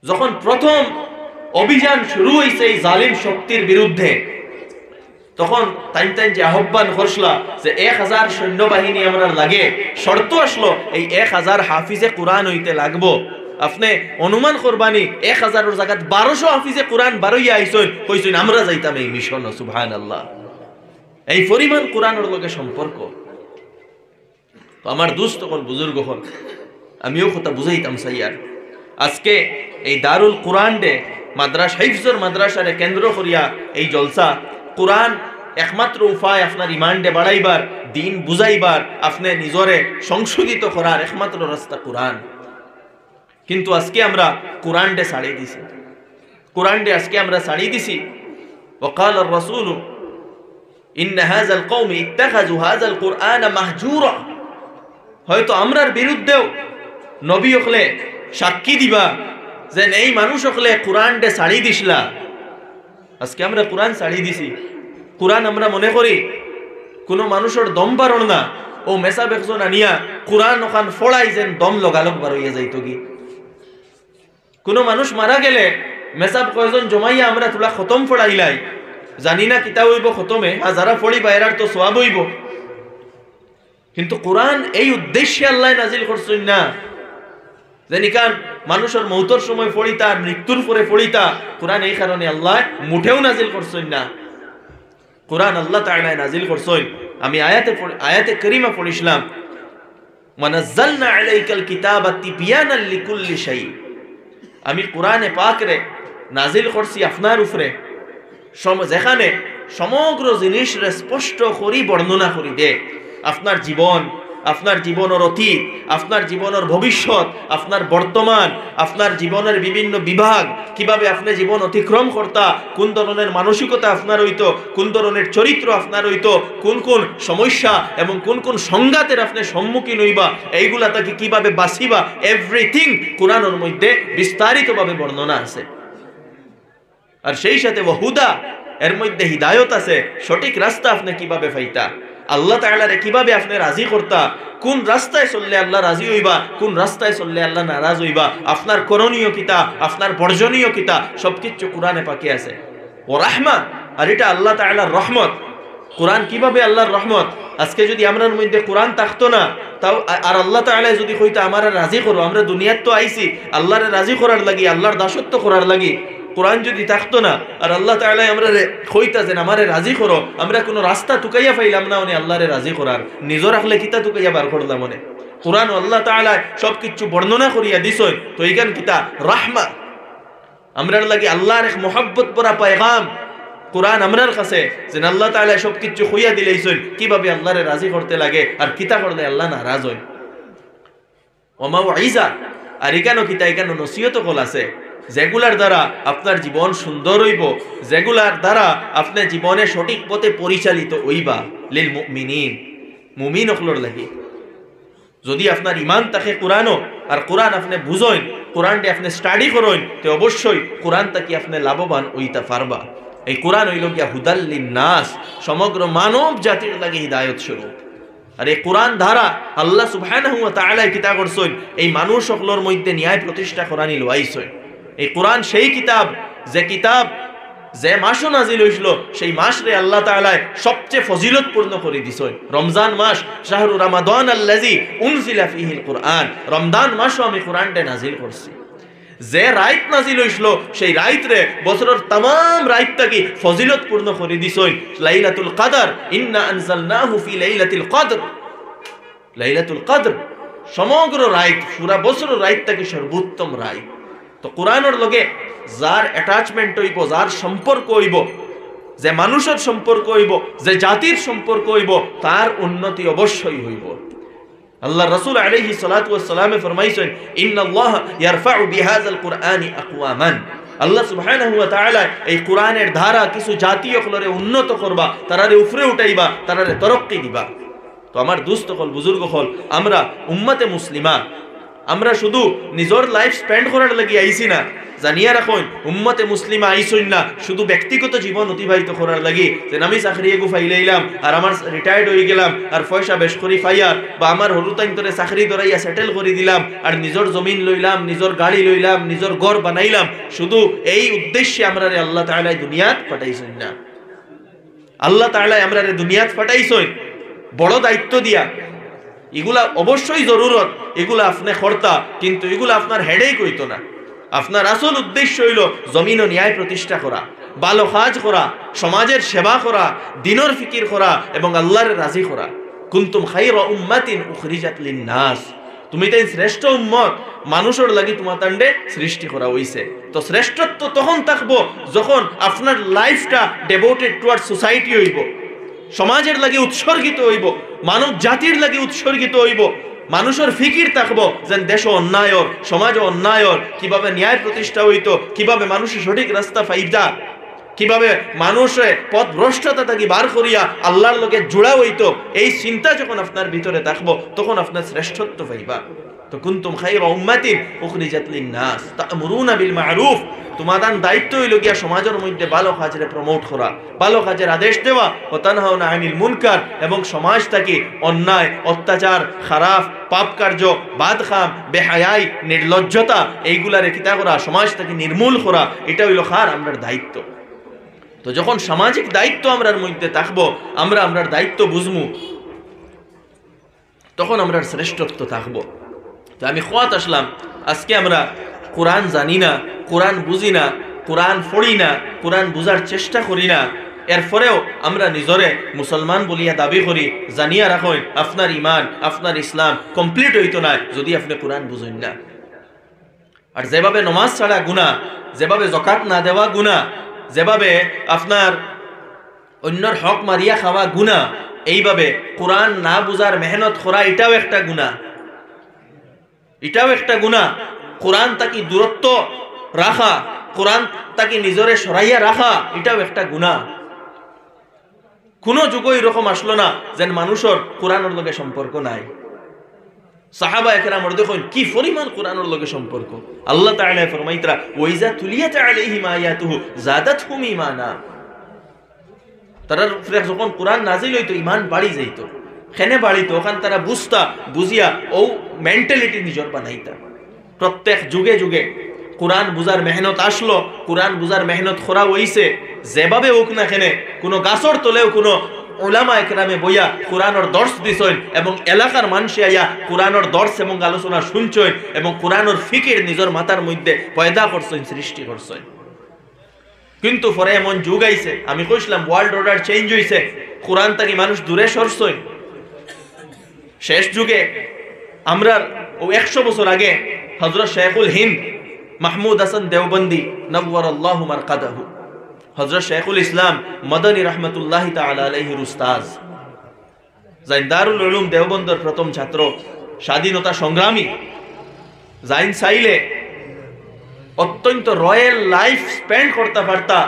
যখন প্রথম অভিযান শুরু হয়েছে এই জালিম শক্তির বিরুদ্ধে, তখন তাইন যে আহ্বান করছলা যে 1000 সৈন্যবাহিনী আমরা লাগে, শর্ত আসলো এই 1000 হাফিজে কোরআন হইতে লাগবো। আপনি অনুমান করবানি 1000-এর জায়গায় 1200 হাফিজে কোরআন বারইয়া আইসইন, কইসইন আমরা যাইতাম এই মিশন। সুবহানাল্লাহ, এই পরিমাণ কোরআনের লগে সম্পর্ক। তো আমার দোস্ত হল, বুজুর্গ হল, আমিও কথা বুঝাইতাম সাইয়ার। আজকে এই দারুল কোরআন ডে মাদ্রাসা, হিফজর মাদ্রাসারে কেন্দ্র করিয়া এই জলসা। কোরআন একমাত্র উপায় আপনার ইমানডে বাড়াইবার, দিন বুঝাইবার, আপনি নিজরে সংশোধিত করার একমাত্র রাস্তা কোরআন। কিন্তু আজকে আমরা কোরআনডে ছাড়িয়ে দিছি, কোরআনডে আজকে আমরা ছাড়িয়ে দিছি। ওয়াকাল আর-রাসূল ইন্না হাযাল কওমি ইত্তাখাযু হাযাল কুরআন মাহজুরা। হয়তো আমরার বিরুদ্ধেও নবী হলে সাক্ষী দিবা যে এই মানুষ হলে কোরআনডে ছাড়িয়ে দিছিলা। আজকে আমরা কোরআন ছাড়িয়ে দিছি। কোরআন আমরা মনে করি কোনো মানুষের দম বাড়ন না, ও মেসা বেকজন আনিয়া কোরআন ওখান ফড়াই যেন দম লগালগ বার হইয়া যাইত কি। কোনো মানুষ মারা গেলে মেসাব কয়জন জমাইয়া আমরা তোলা খতম ফড়াইলাই, জানি না কিতা হইব খতমে, আর যারা ফড়িবা এরার তো সওয়াব হইব। কিন্তু কোরআন এই উদ্দেশ্যে আল্লাহ নাজিল করছেন না যে নিকান মানুষের মৌতর সময় ফড়িতা, মৃত্যুর পরে ফড়িতা। কোরআন এই কারণে আল্লাহ মুঠেও নাজিল করছেন না। কোরআন আল্লাহ তাআলা নাজিল করছেন। আমি আয়াতে কারিমা পড়িছিলাম, ওয়ানাজ্জালনা আলাইকাল কিতাবা তিবয়ানাল লিকুল্লি শাই। আমি কোরআনে পাকরে নাজিল করছি আপনার উপরে, যেখানে সমগ্র জিনিসরে স্পষ্ট করি বর্ণনা করি দে। আপনার জীবন, আপনার জীবনের অতীত, আপনার জীবনের ভবিষ্যৎ, আপনার বর্তমান, আপনার জীবনের বিভিন্ন বিভাগ, কিভাবে আপনি জীবন অতিক্রম করতা, কোন ধরনের মানসিকতা আপনার হইতো, কোন ধরনের চরিত্র আপনার হইতো, কোন কোন সমস্যা এবং কোন কোন সংঘাতের আপনি সম্মুখীন হইবা, এইগুলা তাকে কিভাবে বাঁচিবা, এভরিথিং কোরআনের মধ্যে বিস্তারিতভাবে বর্ণনা আছে। আর সেই সাথে ওয়াহুদা, এর মধ্যে হিদায়ত আছে, সঠিক রাস্তা আপনি কিভাবে পাইতা, আল্লাহ তাআলারে কিভাবে আপনি রাজি করতা, কোন রাস্তায় চললে আল্লাহ রাজি হইবা, কোন রাস্তায় চললে আল্লাহ নারাজ হইবা, আপনার করণীয় কিতা, আপনার বর্জনীয় কিতা, সবকিছু কোরআনে পাকে আছে। ও রাহমা, আর এটা আল্লাহ তাআলার রহমত। কোরআন কিভাবে আল্লাহর রহমত? আজকে যদি আমরার মধ্যে কোরআন থাকতো না, তাও আর আল্লাহ তাআলা যদি কইতা আমারে রাজি করো, আমরা দুনিয়াত তো আইছি আল্লাহরে রাজি করার লাগি, আল্লাহর দাসত্ব করার লাগি, কোরআন যদি থাকতো না আর আল্লাহ তাআলা আমরা কইতাছেন আমারে রাজি করো, আমরা কোনো রাস্তা টুকাইয়া পাইলাম না উনি আল্লাহরে রাজি করার, নিজর রাখলে কিতা টুকাইয়া বার করলাম মনে। কোরআন আল্লাহ তাআলা সবকিছু বর্ণনা করিয়া দিছই, তো এইখান কিতা রাহমা, আমরার লাগি আল্লাহর এক মহব্বত পরা পয়গাম কোরআন আমরার কাছে, যে আল্লাহ তাআলা সবকিছু কইয়া দিলেইছেন কিভাবে আল্লাহরে রাজি করতে লাগে আর কিতা করলে আল্লাহ নারাজ হয়। ওমা ওয়াইজা, আর এখানো কিতা, এখানো নসিহত কল আছে, যেগুলার দ্বারা আপনার জীবন সুন্দর হইব, যেগুলার দ্বারা আপনি জীবনে সঠিক পথে পরিচালিত হইবা, লিল মুমিনিন, মুমিন হকলর লাগি। যদি আপনার ইমান থাকে কোরআনও, আর কোরআন আপনি বুঝেন, কোরআনটি আপনি স্টাডি করেন, তো অবশ্যই কোরআন তাকে আপনি লাভবান হইতে পারবা। এই কোরআন হইল গিয়া হুদাল লিন্নাস, সমগ্র মানব জাতির লাগে হিদায়ত স্বরূপ। আর এই কোরআন ধারা আল্লাহ সুবহানাহু ওয়া তাআলা কিতা করছেন, এই মানুষ সকলের মধ্যে ন্যায় প্রতিষ্ঠা করানি লইছেন। এই কোরআন সেই কিতাব, যে কিতাব যে মাসও নাজিল হইছিল, সেই মাসরে আল্লাহ তাআলা সবচেয়ে ফজিলতপূর্ণ করে দিছেন। রমজান মাস, শাহরু রমাদান আল্লাযী উনজিলা ফীহিল কুরআন, রমজান মাসও আমি কোরআনটা নাজিল করছি। যে রাত নাজিল হইছিল, সেই রাইতরে বছরের तमाम রাতটাকে ফজিলতপূর্ণ করে দিছেন। লাইলাতুল কদর, ইন্না আনজালনাহু ফি লাইলাতুল কদর, লাইলাতুল কদর সমগ্র রাত, পুরা বছরের রাতটাকে সর্বোত্তম রাত। তো কোরআনের লগে যার অ্যাটাচমেন্ট হইব, যার সম্পর্ক হইব, যে মানুষের সম্পর্ক হইব, যে জাতির সম্পর্ক হইব, তার উন্নতি অবশ্যই হইব। আল্লাহ রাসূল আলাইহি সাল্লাতু ওয়াস সালামে ফরমাইছেন, ইন্নাল্লাহ ইয়ারফাউ বিহাযাল কুরআনি আকওয়ামান, আল্লাহ সুবহানাহু ওয়া তাআলা এই কোরআনের ধারা কিছু জাতীয় কলরে উন্নত করবা, তারারে উপরে উঠাইবা, তারারে তরক্কি দিবা। তো আমার দোস্ত হল, বুজুর্গ হল, আমরা উম্মতে মুসলিমা, আমরা শুধু নিজের লাইফ স্পেন্ড করার লাগি আইছি না, জানিয়া রাখুন উম্মতে মুসলিমা আইসুন না শুধু ব্যক্তিগত জীবন অতিবাহিত করার লাগি, যে আমি চাকরি এগু ফাইলাইলাম আর আমার রিটায়ার্ড হয়ে গেলাম আর পয়সা বেশ করি ফাইয়ার, বা আমার হলুতাইন তোরে চাকরি ধরাইয়া সেটেল করে দিলাম আর নিজের জমিন লইলাম, নিজের গাড়ি লইলাম, নিজের ঘর বানাইলাম, শুধু এই উদ্দেশ্যে আমরা আল্লাহ তাআলা দুনিয়াত পাঠাইছেন না। আল্লাহ তাআলা আমরা দুনিয়াত পাঠাইছেন বড় দায়িত্ব দিয়া। এগুলা অবশ্যই জরুরত, এগুলা আপনি কর্তা, কিন্তু এগুলা আপনার হেডেক হইতো না। আপনার আসল উদ্দেশ্য হইল জমিন ও ন্যায় প্রতিষ্ঠা করা, ভালো কাজ করা, সমাজের সেবা করা, দিনের ফিকির করা এবং আল্লাহর রাজি করা। কুনতুম খায়রা উম্মাতিন উখরিজাত লিন-নাস, তুমি তাই শ্রেষ্ঠ উম্মত, মানুষের লাগি তোমার তান্ডে সৃষ্টি করা হইছে। তো শ্রেষ্ঠত্ব তখন থাকবো যখন আপনার লাইফটা ডেভোটেড টুয়ার্ড সোসাইটি হইব, সমাজের লাগে উৎসর্গিত হইব, মানব জাতির লাগে উৎসর্গিত হইব। মানুষের ফিকির থাকবো যেন দেশ অন্যায়র, সমাজ অন্যায়র, কিভাবে ন্যায় প্রতিষ্ঠা হইতো, কিভাবে মানুষের সঠিক রাস্তা পাইতা, কিভাবে মানুষের পথ ভ্রষ্টতা থাকি বার করিয়া আল্লাহর লগে জোড়া হইতো, এই চিন্তা যখন আপনার ভিতরে থাকবো তখন আপনার শ্রেষ্ঠত্ব পাইবা। তো কুনতুম খায়রা উম্মাতিন উখরিজাত লিন-নাস তা'মুরুনা বিল মা'রুফ, তোমাদের দায়িত্ব হইল গিয়া সমাজের মধ্যে ভালো কাজে প্রমোট করা, ভালো কাজের আদেশ দেওয়া, ও তানহাউনা আনিল মুনকার, এবং সমাজ থেকে অন্যায়, অত্যাচার, খারাপ, পাপ কার্য, বাদখাম, বেহায়াই, নির্লজ্জতা, এইগুলারে কিতা করা, সমাজ থেকে নির্মূল করা, এটা হইল খার আমরার দায়িত্ব। তো যখন সামাজিক দায়িত্ব আমরার মধ্যে থাকবো, আমরা আমরার দায়িত্ব বুঝমু, তখন আমরার শ্রেষ্ঠত্ব থাকবো। তো আমি খোয়াত আসলাম, আজকে আমরা কোরআন জানি না, কোরআন বুঝি না, কোরআন পড়ি না, কোরআন বুঝার চেষ্টা করি না, এরপরেও আমরা নিজরে মুসলমান বলিয়া দাবি করি। জানিয়া রাখুন আপনার ইমান, আপনার ইসলাম কমপ্লিট হইতো না যদি আপনি কোরআন বুঝেন না। আর যেভাবে নমাজ ছাড়া গুনাহ, যেভাবে যাকাত না দেওয়া গুনাহ, যেভাবে আপনার অন্যর হক মারিয়া খাওয়া গুনাহ, এইভাবে কোরআন না বুঝার মেহনত করা এটাও একটা গুনাহ, এটাও একটা গুনাহ। কোরআন তাকে দূরত্ব রাখা, কোরআন তাকে নিজরে সরাইয়া রাখা, এটাও একটা গুনাহ। কোন যুগ এরকম আসলো না যেন মানুষের কোরআনের লগে সম্পর্ক নাই। সাহাবা একরামর দেখুন কি পরিমাণ কোরআনের লগে সম্পর্ক। আল্লাহ তাআলা ফরমাইতরা ওয়াইজা তুলিয়াত আলাইহিম আয়াতুহু যাদাতহুম ঈমানা, তারা যখন কোরআন নাজিল হইতো ঈমান বাড়ি যাইতো। কেনে বাড়িতো? ওখান তারা বুঝিয়া ও মেন্টালিটি নিজর বানাইতা। প্রত্যেক যুগে যুগে কোরআন বুঝার মেহনত আসলো, কোরআন বুঝার মেহনত করা হইছে। যেভাবে হোক না কেনে কোনো গাছর তলেও কোনো উলামা একরামে বইয়া কোরআনের দর্শ দিছেন এবং এলাকার মানুষে আইয়া কোরআনের দর্শ এবং আলোচনা শুনছেন এবং কোরআনের ফিকির নিজের মাথার মধ্যে পয়দা করছেন, সৃষ্টি করছেন। কিন্তু পরে এমন যুগ আইছে, আমি কইছিলাম ওয়ার্ল্ড অর্ডার চেঞ্জ হইছে, কোরআন থেকে মানুষ দূরে সরছেন। শেষ যুগে আমরা 100 বছর আগে হযরত শেখুল হিন্দ মাহমুদ হাসান দেওবন্দি নওয়ারাল্লাহু মারকাদাহু, হযরত শেখুল ইসলাম মদনী রহমতুল্লাহি তাআলা আলাইহির উস্তাদ, যাইন দারুল উলুম দেওবন্দর প্রথম ছাত্র, স্বাধীনতা সংগ্রামী, যাইন চাইলে অত্যন্ত রয়্যাল লাইফ স্পেন্ড করতে পারতা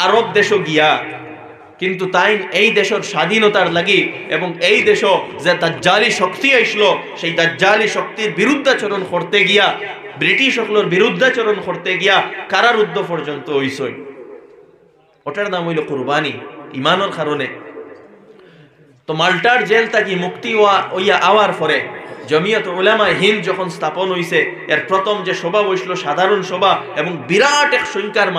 আরব দেশও গিয়া। কিন্তু তাই এই দেশের স্বাধীনতার লাগি এবং এই দেশ যে দাজ্জালি শক্তি আইসলো, সেই দাজ্জালি শক্তির বিরুদ্ধাচরণ করতে গিয়া, ব্রিটিশ সকলের বিরুদ্ধাচরণ করতে গিয়া কারারুদ্ধ পর্যন্ত হইসই। ওটার নাম হইল কুরবানি, ইমানের কারণে। তো মাল্টার জেল থাকি মুক্তি হইয়া আওয়ার পরে জমিয়ত উলামা হিন্দ যখন স্থাপন হইছে, এর প্রথম যে সভা হইছিল সাধারণ সভা এবং বিরাট এক সংখ্যার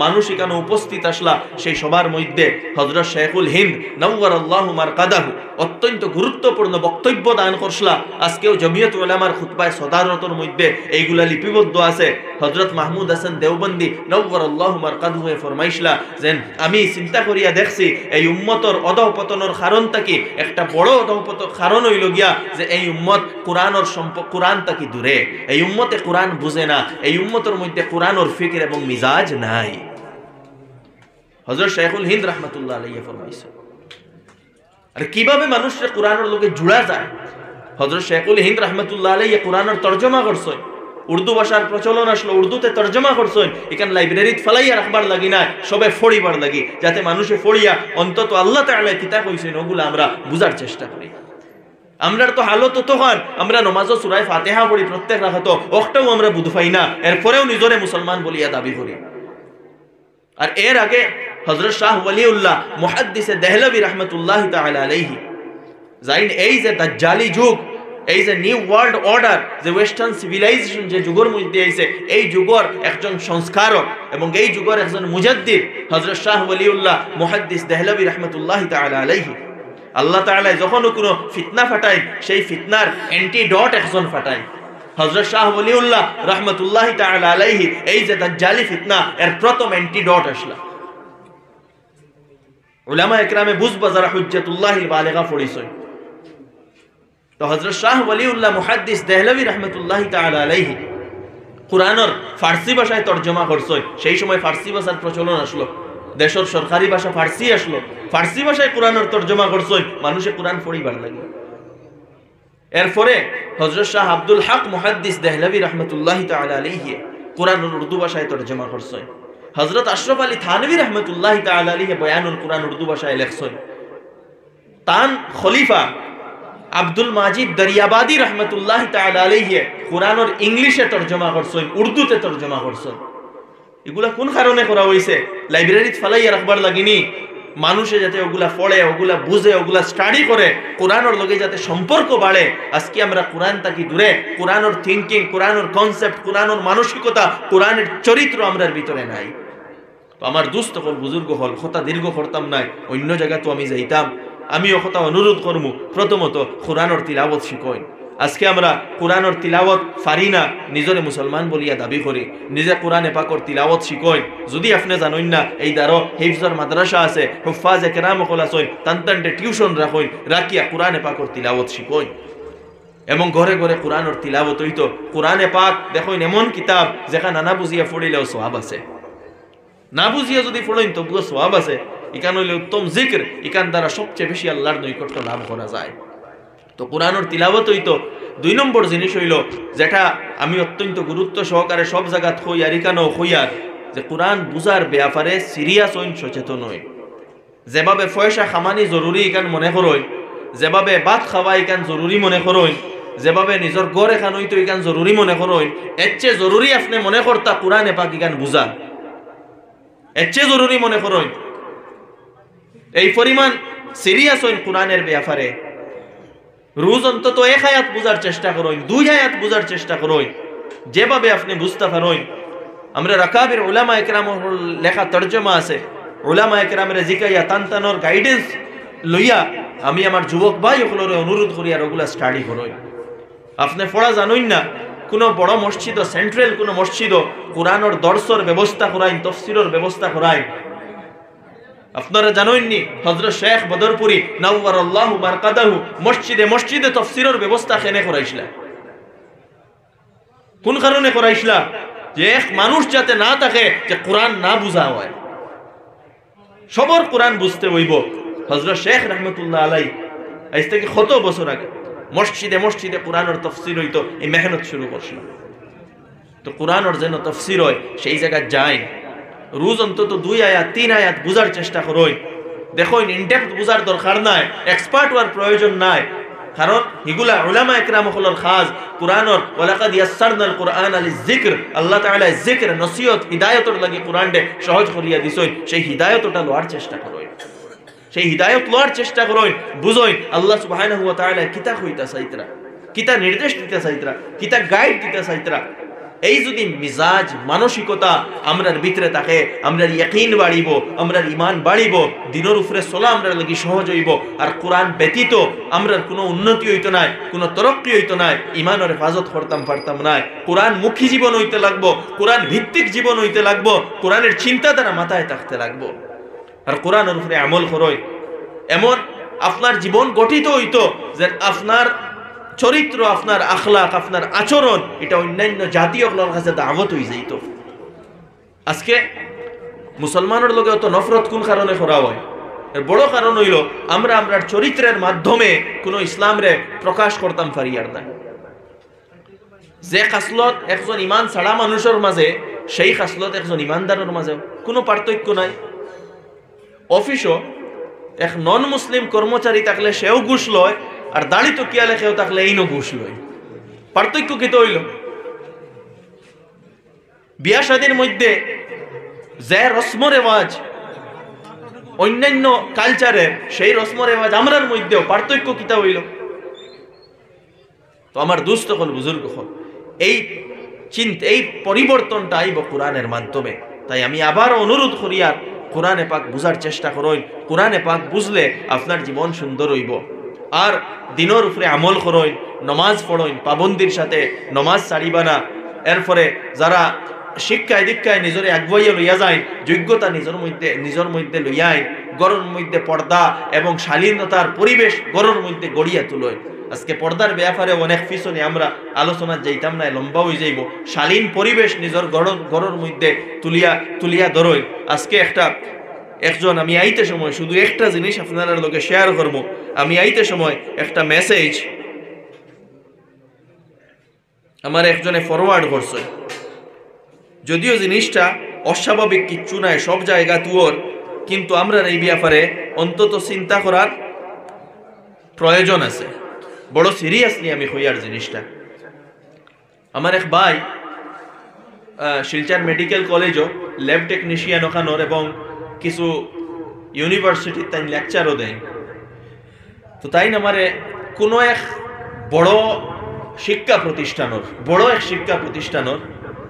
মানুষ এখানে উপস্থিত আসলা। সেই সভার মধ্যে হযরত শেখুল হিন্দ নওয়ারাল্লাহু মারকাদাহু অত্যন্ত গুরুত্বপূর্ণ বক্তব্য দান করছলা। আজকেও জমিয়ত উলামার খুতবায় সদারতর মধ্যে এইগুলা লিপিবদ্ধ আছে। হযরত মাহমুদ হাসান দেওবন্দি নওয়ারাল্লাহু মারকাদাহু ফরমাইছলা যে আমি চিন্তা করিয়া দেখছি এই উম্মতর অধঃপতনের কারণ থেকে একটা বড় অধঃপতন কারণ হইল গিয়া যে এই উম্মত কোরআনের কোরআন থেকে দূরে, এই উম্মতে কোরআন বুঝে না, এই উম্মতের মধ্যে কোরআনের ফিকির এবং মিজাজ নাই। হযরত শেখুল হিন্দ রাহমাতুল্লাহ আলাইহি ফরমাইছে। আর কিভাবে মানুষের কোরআনের লগে জুড়া যায়? হযরত শেখুল হিন্দ রাহমাতুল্লাহ আলাইহি কোরআনের তরজমা করছেন, উর্দু ভাষার প্রচলন আসলো, উর্দুতে তরজমা করছেন। এখানে লাইব্রেরিত ফালাইয়া রাখবার লাগি না, সবে ফড়িবার লাগি, যাতে মানুষে ফড়িয়া অন্তত আল্লাহ তাআলা কিতাব কইছেন ওগুলা আমরা বুঝার চেষ্টা করি। আমরার তো হালত তখন আমরা নমাজও সূরা ফাতিহা পড়ি প্রত্যেক রাকাত, ওটাও আমরা বুঝাই না, এরপরেও নিজরে মুসলমান বলিয়া দাবি করি। আর এর আগে হযরত শাহ ওয়ালিউল্লাহ মুহাদ্দিসে দেহলভী রাহমাতুল্লাহি তাআলা আলাইহি যাইন এই যে দাজ্জালি যুগ, এই যে নিউ ওয়ার্ল্ড অর্ডার, যে ওয়েস্টার্ন সিভিলাইজেশন যে যুগের মধ্যে আইছে, এই যুগের একজন সংস্কারক এবং এই যুগের একজন মুজাদ্দিদ হযরত শাহ ওয়ালিউল্লাহ মুহাদ্দিস দেহলভী রাহমাতুল্লাহি তাআলা আলাইহি। আল্লাহ তাআলা যখন কোনো ফিতনা ফাটায়, সেই ফিতনার অ্যান্টিডট একজন ফাটায়। হযরত শাহ ওয়ালিউল্লাহ রাহমাতুল্লাহি তাআলা আলাইহি এই যে দাজ্জালি ফিতনা, এর প্রথম অ্যান্টিডট আসলা। উলামা একরামে বুঝবা যারা হুজ্জাতুল্লাহিল বালিগা পড়িছেন। তো হযরত শাহ ওয়ালিউল্লাহ মুহাদ্দিস দেহলভী রাহমাতুল্লাহি তাআলা আলাইহি কোরআনের ফার্সি ভাষায় তরজমা করছেন। সেই সময় ফার্সি ভাষার প্রচলন আসলো, দেশের সরকারি ভাষা ফার্সি আসলো, ফার্সি ভাষায় কোরআনের তরজমা করছেন, মানুষে কোরআন পড়িবার লাগে। এরপরে হযরত শাহ আব্দুল হক মুহাদ্দিস দেহলভী রাহমাতুল্লাহি তাআলা আলাইহি কোরআনের উর্দু ভাষায় তরজমা করছেন। হযরত আশরাফ আলী থানভী রাহমাতুল্লাহি তাআলা আলাইহি বয়ানুল কোরআন উর্দু ভাষায় লেখছেন। তান খলিফা আব্দুল মাজিদ দরিয়াবাদী রহমতুল্লাহ তাআলা আলাইহি কোরআনের ইংলিশে তরজমা করছেন, উর্দুতে তরজমা করছেন। এগুলা কোন কারণে করা হয়েছে? লাইব্রেরিত ফালাইয়া রাখবার লাগিনি, মানুষে যাতে ওগুলা পড়ে, ওগুলা বুঝে, ওগুলা স্টাডি করে, কোরআনের লগে যাতে সম্পর্ক বাড়ে। আজকে আমরা কোরআন থাকি দূরে, কোরআনের থিঙ্কিং, কোরআনের কনসেপ্ট, কোরআনের মানসিকতা, কোরআনের চরিত্র আমরার ভিতরে নাই। তো আমার দুস্থ হল, বুজুর্গ হল, কথা দীর্ঘ করতাম নাই, অন্য জায়গায় তো আমি যাইতাম। আমি ও কথা অনুরোধ করবো, প্রথমত কোরআনের তিলাওয়াত শিখই। আজকে আমরা কোরআনের তিলাওয়াত পারি না, নিজরে মুসলমান বলিয়া দাবি করি, নিজে কোরআনে পাকর তিলাওয়াত শিখই। যদি আপনি জানেন না এই দ্বারো হিফজর মাদ্রাসা আছে, হুফাজে কেরাম হল আছেন, তান্তান্টে টিউশন রাখুন, রাখিয়া কোরআনে পাকর তিলাওয়াত শিখই। এবং ঘরে ঘরে কোরআনের তিলাওয়াত হইতো। কোরআনে পাক দেখুন এমন কিতাব যেখানে না বুঝিয়া পড়িলেও সওয়াব আছে, না বুঝিয়া যদি পড়েন তবুও সওয়াব আছে। ইকান হইলে উত্তম জিক্র, ইকান দ্বারা সবচেয়ে বেশি আল্লাহর নৈকট্য লাভ করা যায়। তো কোরআনের তিলাওয়াত হইতো 2 নম্বর জিনিস হইল, যেটা আমি অত্যন্ত গুরুত্ব সহকারে সব জায়গাত হই আর ইকানও হইয়ার, যে কোরআন বুঝার ব্যাপারে সিরিয়াস হইন, সচেতন হইন। যেভাবে পয়সা খামানি জরুরি ইকান মনে করইন, যেভাবে ভাত খাওয়া ইকান জরুরি মনে করইন, যেভাবে নিজের গড় এখান হইতো ইকান জরুরি মনে করইন, এর চেয়ে জরুরি আপনি মনে করতা কোরআনে পাক ইকান বুঝা, এর চেয়ে জরুরি মনে করইন। এই পরিমাণ সিরিয়াস হইন কোরআনের ব্যাপারে। রোজ অন্তত 1 আয়াত বুঝার চেষ্টা করইন, 2 আয়াত বুঝার চেষ্টা করইন, যেভাবে আপনি বুঝতে পারইন। আমরা রাকাবির উলামা ইকরামের লেখা তরজমা আছে, উলামা ইকরামের জিকাইয়া তানতানোর গাইডেন্স লইয়া আমি আমার যুবক ভাই ওগুলোর অনুরোধ করি আর ওগুলা স্টাডি করইন। আপনি পড়া জানুন না, কোনো বড় মসজিদ, সেন্ট্রাল কোনো মসজিদ কোরআনের দর্শর ব্যবস্থা করাইন, তফসিরের ব্যবস্থা করাইন। আপনারা জানেননি হযরত শেখ বদরপুরি নাওয়ারাল্লাহু বারকাতাহু মসজিদে মসজিদে তাফসীরের ব্যবস্থা কেনে করাইছিলেন? কোন কারণে করাইছিলেন? যে এক মানুষ যাতে না থাকে যে কোরআন না বুঝা হয়, সবার কোরআন বুঝতে হইব। হযরত শেখ রহমতুল্লাহ আলাই আজ থেকে কত বছর আগে মসজিদে মসজিদে কোরআনের তাফসীর হইতো, এই মেহনত শুরু করছিল। তো কোরআনের যেন তাফসীর হয় সেই জায়গায় যায়, রোজ অন্তত 2 আয়াত 3 আয়াত বুঝার চেষ্টা করুন। দেখুন ইনডেপথ বুঝার দরকার নাই, এক্সপার্ট হওয়ার প্রয়োজন নাই, কারণ এগুলা উলামা ইকরাম হলর খাস কোরআনের ওয়ালাকাদ ইয়াসসারনাল কুরআনা লিযিকর, আল্লাহ তাআলা জিকির নসিহত হিদায়াতের লাগি কোরআনকে সহজ করিয়া দিছেন। সেই হিদায়াতটা লওয়ার চেষ্টা করুন, সেই হিদায়াত লওয়ার চেষ্টা করুন, বুঝুন আল্লাহ সুবহানাহু ওয়া তাআলা কিতা কইতা চাইতরা, কিতা নির্দেশ দিতে চাইতরা, কিতা গাইড দিতে চাইতরা। এই যদি মিজাজ মানসিকতা আমরার ভিতরে থাকে, আমরার ইয়াকিন বাড়িব, আমরার ইমান বাড়িব, দিনের উপরে চলা আমরার লাগি সহজ হইব। আর কোরআন ব্যতীত আমরার কোনো উন্নতি হইতো নাই, কোনো তরক্কি হইতো নাই, ইমানের হেফাজত করতাম পারতাম না। কোরআন মুখী জীবন হইতে লাগবো, কোরআন ভিত্তিক জীবন হইতে লাগবো, কোরআনের চিন্তাধারা মাথায় থাকতে লাগবো। আর কোরআনের উপরে আমল করই, এমন আপনার জীবন গঠিত হইতো যে আপনার চরিত্র, আপনার আখলাক, আপনার আচরণ এটা অন্যান্য জাতীয় কাছে দাওয়াত হয়ে যাইত। আজকে মুসলমানের লগে অত নফরত কোন কারণে করা হয়? এর বড় কারণ হইল আমরা আমরার চরিত্রের মাধ্যমে কোনো ইসলামরে প্রকাশ করতাম পারি আর না। যে খাসলত একজন ইমান ছাড়া মানুষের মাঝে, সেই খাসলত একজন ইমানদারের মাঝে কোনো পার্থক্য নাই। অফিসও এক নন মুসলিম কর্মচারী থাকলে সেও ঘুষ লয়, আর দাড়ি তো কিয়া লেখেও থাকলে এইনো ঘুষ লয়। পার্থক্য কি তো হইল? বিয়া শাদীর মধ্যে যে রসম রেওয়াজ অন্যান্য কালচারের, সেই রসম রেওয়াজ আমরার মধ্যেও পার্থক্য কিতা হইল? তো আমার দুস্থ হল, বুজুর্গ হল, এই এই পরিবর্তনটা আইব কোরআনের মাধ্যমে। তাই আমি আবার অনুরোধ করি, আর কোরআনে পাক বুঝার চেষ্টা করুন। কোরআনে পাক বুঝলে আপনার জীবন সুন্দর হইব। আর দিনের উপরে আমল করুন, নমাজ পড়ুন, পাবন্দির সাথে নমাজ ছাড়িবা না। এরপরে যারা শিক্ষায় দীক্ষায় নিজরে আগুয়াইয়া লইয়া যায়, যোগ্যতা নিজের মধ্যে লইয়াই, গড়ের মধ্যে পর্দা এবং শালীনতার পরিবেশ গড়ের মধ্যে গড়িয়া তুলয়। আজকে পর্দার ব্যাপারে অনেক পিছনে আমরা আলোচনা যাইতাম না, লম্বা হয়ে যাইব। শালীন পরিবেশ নিজের গড়ের মধ্যে তুলিয়া ধরই। আজকে একজন আমি আইতে সময় শুধু একটা জিনিস আপনার লোকে শেয়ার করবো। আমি আইতে সময় একটা মেসেজ আমার একজনে ফরওয়ার্ড করছে, যদিও জিনিসটা অস্বাভাবিক কিচ্ছু নাই, সব জায়গা তুয়োর, কিন্তু আমরা এই ব্যাপারে অন্তত চিন্তা করার প্রয়োজন আছে। বড় সিরিয়াসলি আমি হইয়ার জিনিসটা। আমার এক ভাই শিলচর মেডিকেল কলেজও ল্যাব টেকনিশিয়ান ওখানোর, এবং কিছু ইউনিভার্সিটির তাই লেকচারও দেয়। তো তাই আমারে কোনো এক বড় শিক্ষা প্রতিষ্ঠানের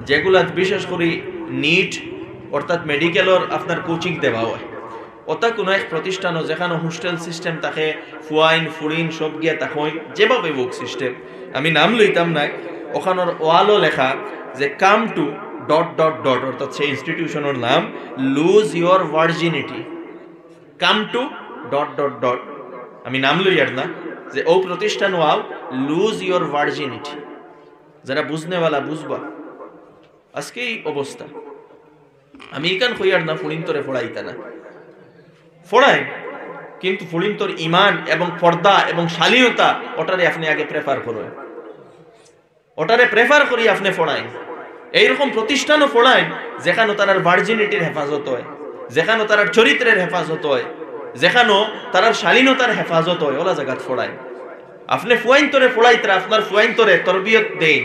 যেগুলা বিশেষ করে নিট অর্থাৎ মেডিকেলের আপনার কোচিং দেওয়া হয়, ওটা কোনো এক প্রতিষ্ঠানও যেখানে হোস্টেল সিস্টেম থাকে, ফুয়াইন ফুরিন সব গিয়া তখন যেভাবে বুক সিস্টেম, আমি নাম লইতাম না, ওখানোর ওয়ালও লেখা যে কাম টু ... অর্থাৎ সেই ইনস্টিটিউশনের নাম lose your virginity, come to ... আমি নাম লইয়ার না, যে ও প্রতিষ্ঠান ওয়াও লুজ ইয়োর ভার্জিনিটি। যারা বুঝনেওয়ালা বুঝবা। আজকে এই অবস্থা। আমি এখান হইয়ার না ফুরিন্তরে পড়াইতা না, ফোড়ায়, কিন্তু ফুড়িন তোর ইমান এবং পর্দা এবং শালীনতা ওটারে আপনি আগে প্রেফার করুন, ওটারে প্রেফার করি আপনি ফোড়ায়। এইরকম প্রতিষ্ঠানও ফোড়ায় যেখানে তার ভার্জিনিটির হেফাজত হয়, যেখানে তার চরিত্রের হেফাজত হয়, যেখানে তার শালীনতার হেফাজত হয়, ওলা জায়গাত ফোড়ায়। আপনি ফুয়াইন তোরে ফোড়াইতরা আপনার ফুয়াইন তোরে তরবিয়ত দেন,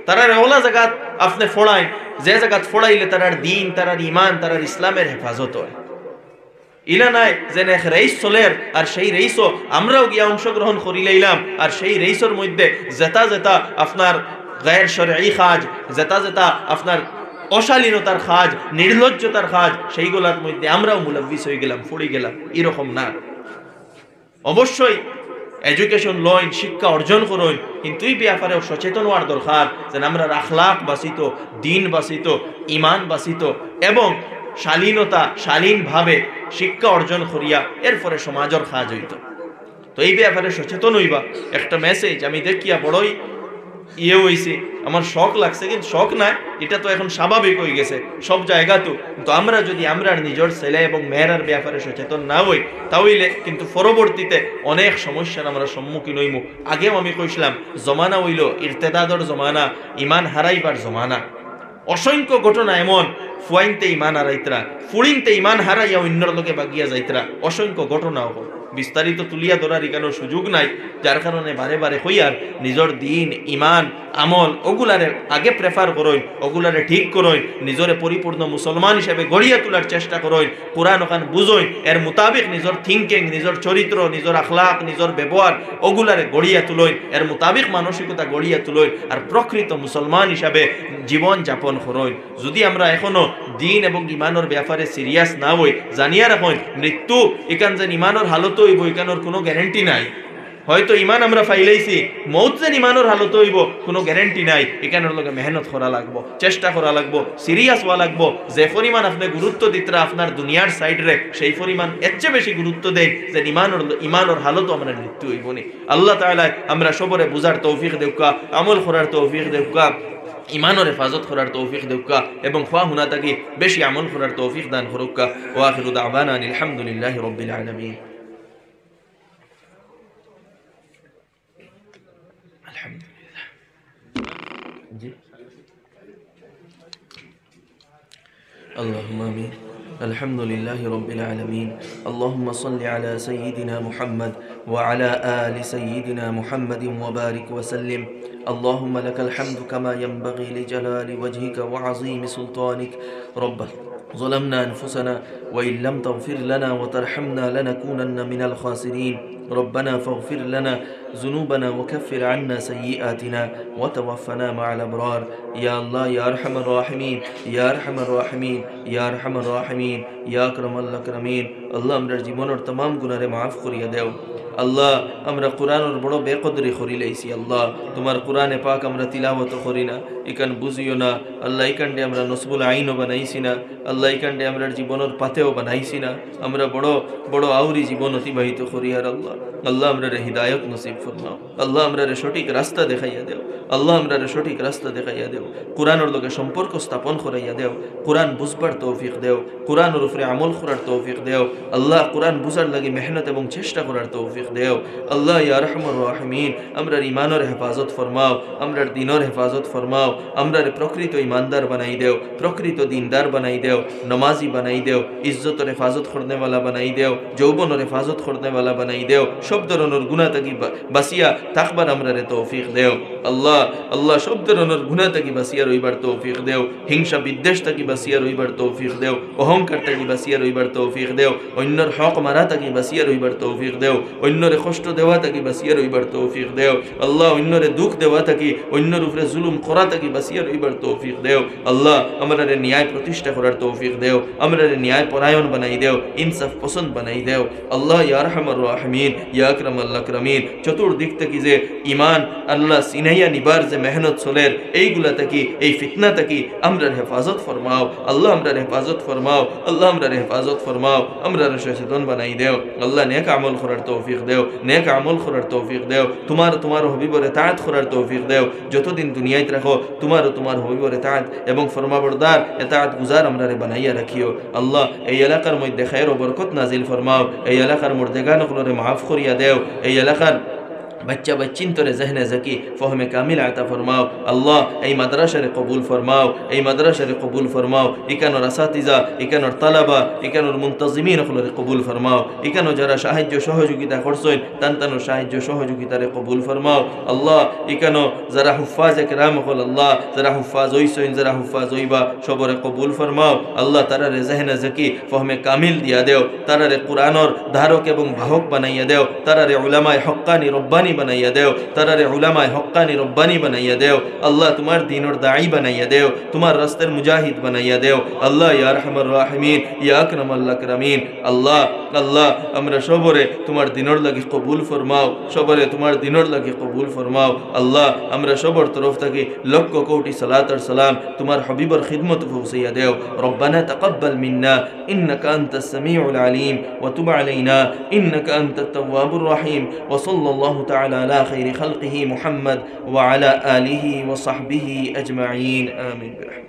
তারার ওলা জায়গাত আপনি ফোড়ায় যে জায়গাত ফোড়াইলে তার দিন, তার ইমান, তার ইসলামের হেফাজত হয়। ইলা নাই যে এক রেইস চলের আর সেই রেইসও আমরাও গিয়া অংশগ্রহণ করি লইলাম, আর সেই রেইসের মধ্যে যেটা যেটা আপনার গায়ের শরঈ কাজ, যেটা যেটা আপনার অশালীনতার কাজ, নির্লজ্জতার কাজ, সেইগুলোর মধ্যে আমরাও মুলব্বিস হয়ে গেলাম, পড়ে গেলাম, এরকম না। অবশ্যই এডুকেশন লইন, শিক্ষা অর্জন করুন, কিন্তু এই ব্যাপারে সচেতন হওয়ার দরকার যেন আমরা আখলাক বাঁচিত, দিন বাঁচিত, ইমান বাঁচিত এবং শালীনতা শালীনভাবে শিক্ষা অর্জন করিয়া এরপরে সমাজের কাজ হইত। তো এই ব্যাপারে সচেতন হইবা। একটা মেসেজ আমি দেখিয়া বড়ই হয়েছে, আমার শখ লাগছে, কিন্তু শখ নাই, এটা তো এখন স্বাভাবিক হয়ে গেছে সব জায়গাতেও। কিন্তু আমরা যদি আমরা নিজের ছেলে এবং মেয়েরার ব্যাপারে সচেতন না হই, তাহলে কিন্তু পরবর্তীতে অনেক সমস্যার আমরা সম্মুখীন হইমু। আগেও আমি কইছিলাম জমানা হইল ইরতেদাদর জমানা, ইমান হারাইবার জমানা। অসংখ্য ঘটনা এমন, ফুয়াইনতে ইমান হারাইতরা, ফুড়িনতে ইমান হারাইয়া অন্যর লোকে বাগিয়া যাইতরা, অসংখ্য ঘটনা হল। বিস্তারিত তুলিয়া ধরার এখানে সুযোগ নাই, যার কারণে বারে বারে হইয়ার নিজের দিন, ইমান, আমল ওগুলারে আগে প্রেফার করইন, ওগুলারে ঠিক করইন, নিজরে পরিপূর্ণ মুসলমান হিসেবে গড়িয়া তোলার চেষ্টা করইন, কোরআন ওখান বুঝইন, এর মোতাবিক নিজের থিঙ্কিং, নিজের চরিত্র, নিজের আখলাক, নিজের ব্যবহার ওগুলারে গড়িয়া তুলইন, এর মোতাবিক মানসিকতা গড়িয়া তুলইন, আর প্রকৃত মুসলমান হিসাবে জীবন যাপন করইন। যদি আমরা এখনো দিন এবং ইমানের ব্যাপারে সিরিয়াস না হই, জানিয়া রাখুন মৃত্যু এখান যেন ইমানের হালত হইব এখানোর কোনো গ্যারেন্টি নাই। হয়তো ইমান আমরা ফাইলাইছি, মৌত যেন ইমানের হালত হইব কোনো গ্যারেন্টি নাই। এখানের লগে মেহনত করা লাগবো, চেষ্টা করা লাগবো, সিরিয়াস হওয়া লাগবো। যে পরিমাণ আপনি গুরুত্ব দিতরা আপনার দুনিয়ার সাইডরে, সেই পরিমাণ এর চেয়ে বেশি গুরুত্ব দেয় যে ইমানের হালত আমরা মৃত্যু হইব নি। আল্লাহ তাআলা আমরা সবরে বুঝার তৌফিক দেউকা, আমল করার তৌফিক দেউকা, ইমানের হেফাজত করার তৌফিক দেউকা এবং খোয়া হুনা তাকে বেশি আমল করার তৌফিক দান করুকা। ওয়া আখিরু দাওয়ানা আলহামদুলিল্লাহি রাব্বিল আলামিন। اللهم آمين. الحمد لله رب العالمين. اللهم صل على سيدنا محمد وعلى آل سيدنا محمد وبارك وسلم. اللهم لك الحمد كما ينبغي لجلال وجهك وعظيم سلطانك. ربنا ظلمنا أنفسنا وإن لم تغفر لنا وترحمنا لنكونن من الخاسرين. ربنا فاغفر لنا ذنوبنا وكفر عنا سيئاتنا وتوفنا مع الأبرار. يا الله يا أرحم الراحمين، يا أرحم الراحمين، يا أرحم الراحمين، يا أكرم الأكرمين. الله আমরা জীবনের तमाम গুনাহে মাফ করিয়া দেও। আল্লাহ আমরা কোরআনের বড় বেকদরি করি লাইছি। আল্লাহ তোমার কোরআনে পাক আমরা তিলাওয়াত করি না, ইকান বুঝিও না। আল্লাহ ইকান্ডে আমরা নসবুল আইনও বানাইছি না। আল্লাহ ইকান্ডে আমরা জীবনের পাতেও বানাইছি না। আমরা বড় বড় আউরি জীবন অতিবাহিত করি। আর আল্লাহ আল্লাহ আমরা হৃদায়ত নসিব ফরমাও। আল্লাহ আমরা সঠিক রাস্তা দেখাইয়া দেও। আল্লাহ আমরা সঠিক রাস্তা দেখাইয়া দেও। কোরআনের লগে সম্পর্ক স্থাপন করাইয়া দেও। কোরআন বুঝবার তৌফিক দেও। কোরআনের উপরে আমল করার তৌফিক দেও। আল্লাহ কোরআন বুঝার লাগি মেহনত এবং চেষ্টা করার তৌফিক দেও। আল্লাহ ইয়া আরহামুর রাহিমিন, আমরার ইমানের হেফাজত ফরমাও, আমরার দিনের হেফাজত ফরমাও, আমরার প্রকৃত ইমানদার বানাই দেও, প্রকৃত দিনদার বানাই দেও, নমাজি বানাই দেও, ইজ্জতের হেফাজত করনেওয়ালা বানাই দেও, যৌবনের হেফাজত করনেওয়ালা বানাই দেও, সব ধরনের গুনাহ থেকে বাঁচিয়া থাকবার আমরারে তৌফিক দেও। আল্লাহ আল্লাহ সব ধরনের গুনাহ থেকে বাঁচিয়া রইবার তৌফিক দেও। হিংসা বিদ্বেষ থেকে বাঁচিয়া রইবার তৌফিক দেও। অহংকার থেকে বাঁচিয়া রইবার তৌফিক দেও। অন্যর হক মারা থেকে বাঁচিয়া রইবার তৌফিক দেও। অন্যরে কষ্ট দেওয়া থেকে বাঁচিয়া রইবার তৌফিক দেও। আল্লাহ অন্যরে দুঃখ দেওয়া থেকে, অন্যর উপরে জুলুম করা থেকে বাঁচিয়া রইবার তৌফিক দেও। আল্লাহ আমরারে ন্যায় প্রতিষ্ঠা করার তৌফিক দেও। আমরারে ন্যায় পরায়ণ বানাই দেও, ইনসাফ পছন্দ বানাই দেও। আল্লাহ ইয়া আরহামুর রাহিমিন, ইয়া আকরামাল আকরামিন, চতুর্দিক থেকে যে ইমান আল্লাহ সিনাইয়া নিবার যে মেহনত চলের, এইগুলা থেকে, এই ফিতনা থেকে আমরার হেফাজত ফরমাও। আল্লাহ আমরার হেফাজত ফরমাও। আল্লাহ আমরার হেফাজত ফরমাও। আমরার সচেতন বানাই দেও। আল্লাহ নেক আমল করার তৌফিক দেও, নেক আমল করার তৌফিক দেও। তোমার হবিবরে তাআত করার তৌফিক দেও। যতদিন দুনিয়ায় রাখো তোমার ও তোমার হবিবর এতাআত এবং ফরমাবরদার এতাআত গুজার আমরা রে বানাইয়া রাখিও। আল্লাহ এই এলাকার মধ্যে খায়ের ও বরকত নাজিল ফরমাও, এই এলাকার মুর্দেগানগুলোরে মাফ করিয়া দেও, এই এলাকার बच्चा बच्चिन तोरे जहन ज़की फ़हम कामिल अता फरमाओ। अल्लाह এই মাদ্রাসারে কবুল ফরমাও, এই মাদ্রাসারে কবুল ফরমাও, ইকানোর আসাতিজা, ইকানোর তালাবা, ইকানোর মুনতাজিমিন হলরে কবুল ফরমাও, ইকানো যারা সাহায্য সহযোগিতা করছেন তান্তানোর সাহায্য সহযোগিতারে কবুল ফরমাও। আল্লাহ ইকানো যারা হুফাজ একরাম হল, আল্লাহ যারা হুফাজ হইছেন, যারা হুফাজ হইবা সবরে কবুল ফরমাও। আল্লাহ তারারে জহন ज़की फ़हमे কামিল দিয়া দেও, তারারে কুরআনর ধারক এবং বাহক বানাইয়া দেও, তারারে উলামায়ে হক্কানি রব্বানি बनाइया देव, तारारे उलमाए हक्कानी रब्बानी बनाइया देव। अल्लाह तुम्हार दीन और दाई बनाइया देव, तुम्हार रस्ते मुजाहिद बनाइया देव। अल्लाह या रहमर राहिमीन या अकरमल अकरामीन। अल्लाह अल्लाह আমরা সবরে তোমার দিনের লাগি কবুল ফরমাও, সবরে তোমার দিনের লাগি কবুল ফরমাও। আল্লাহ আমরা সবর তরফ থেকে লক্ষ কোটি সালাত আর সালাম তোমার হাবিবের খিদমত পৌঁছাইয়া দেও। রব্বানা তাকাব্বাল মিন্না ইন্নাকা আনতাস সামিউল আলিম ওয়া তুব আলাইনা ইন্নাকা আনতাত তাওয়াবুর রহিম। ওয়া সাল্লাল্লাহু তাআলা আলা খাইরি খালকিহি মুহাম্মদ ওয়া আলা আলিহি ওয়া সাহবিহি আজমাইন। আমিন।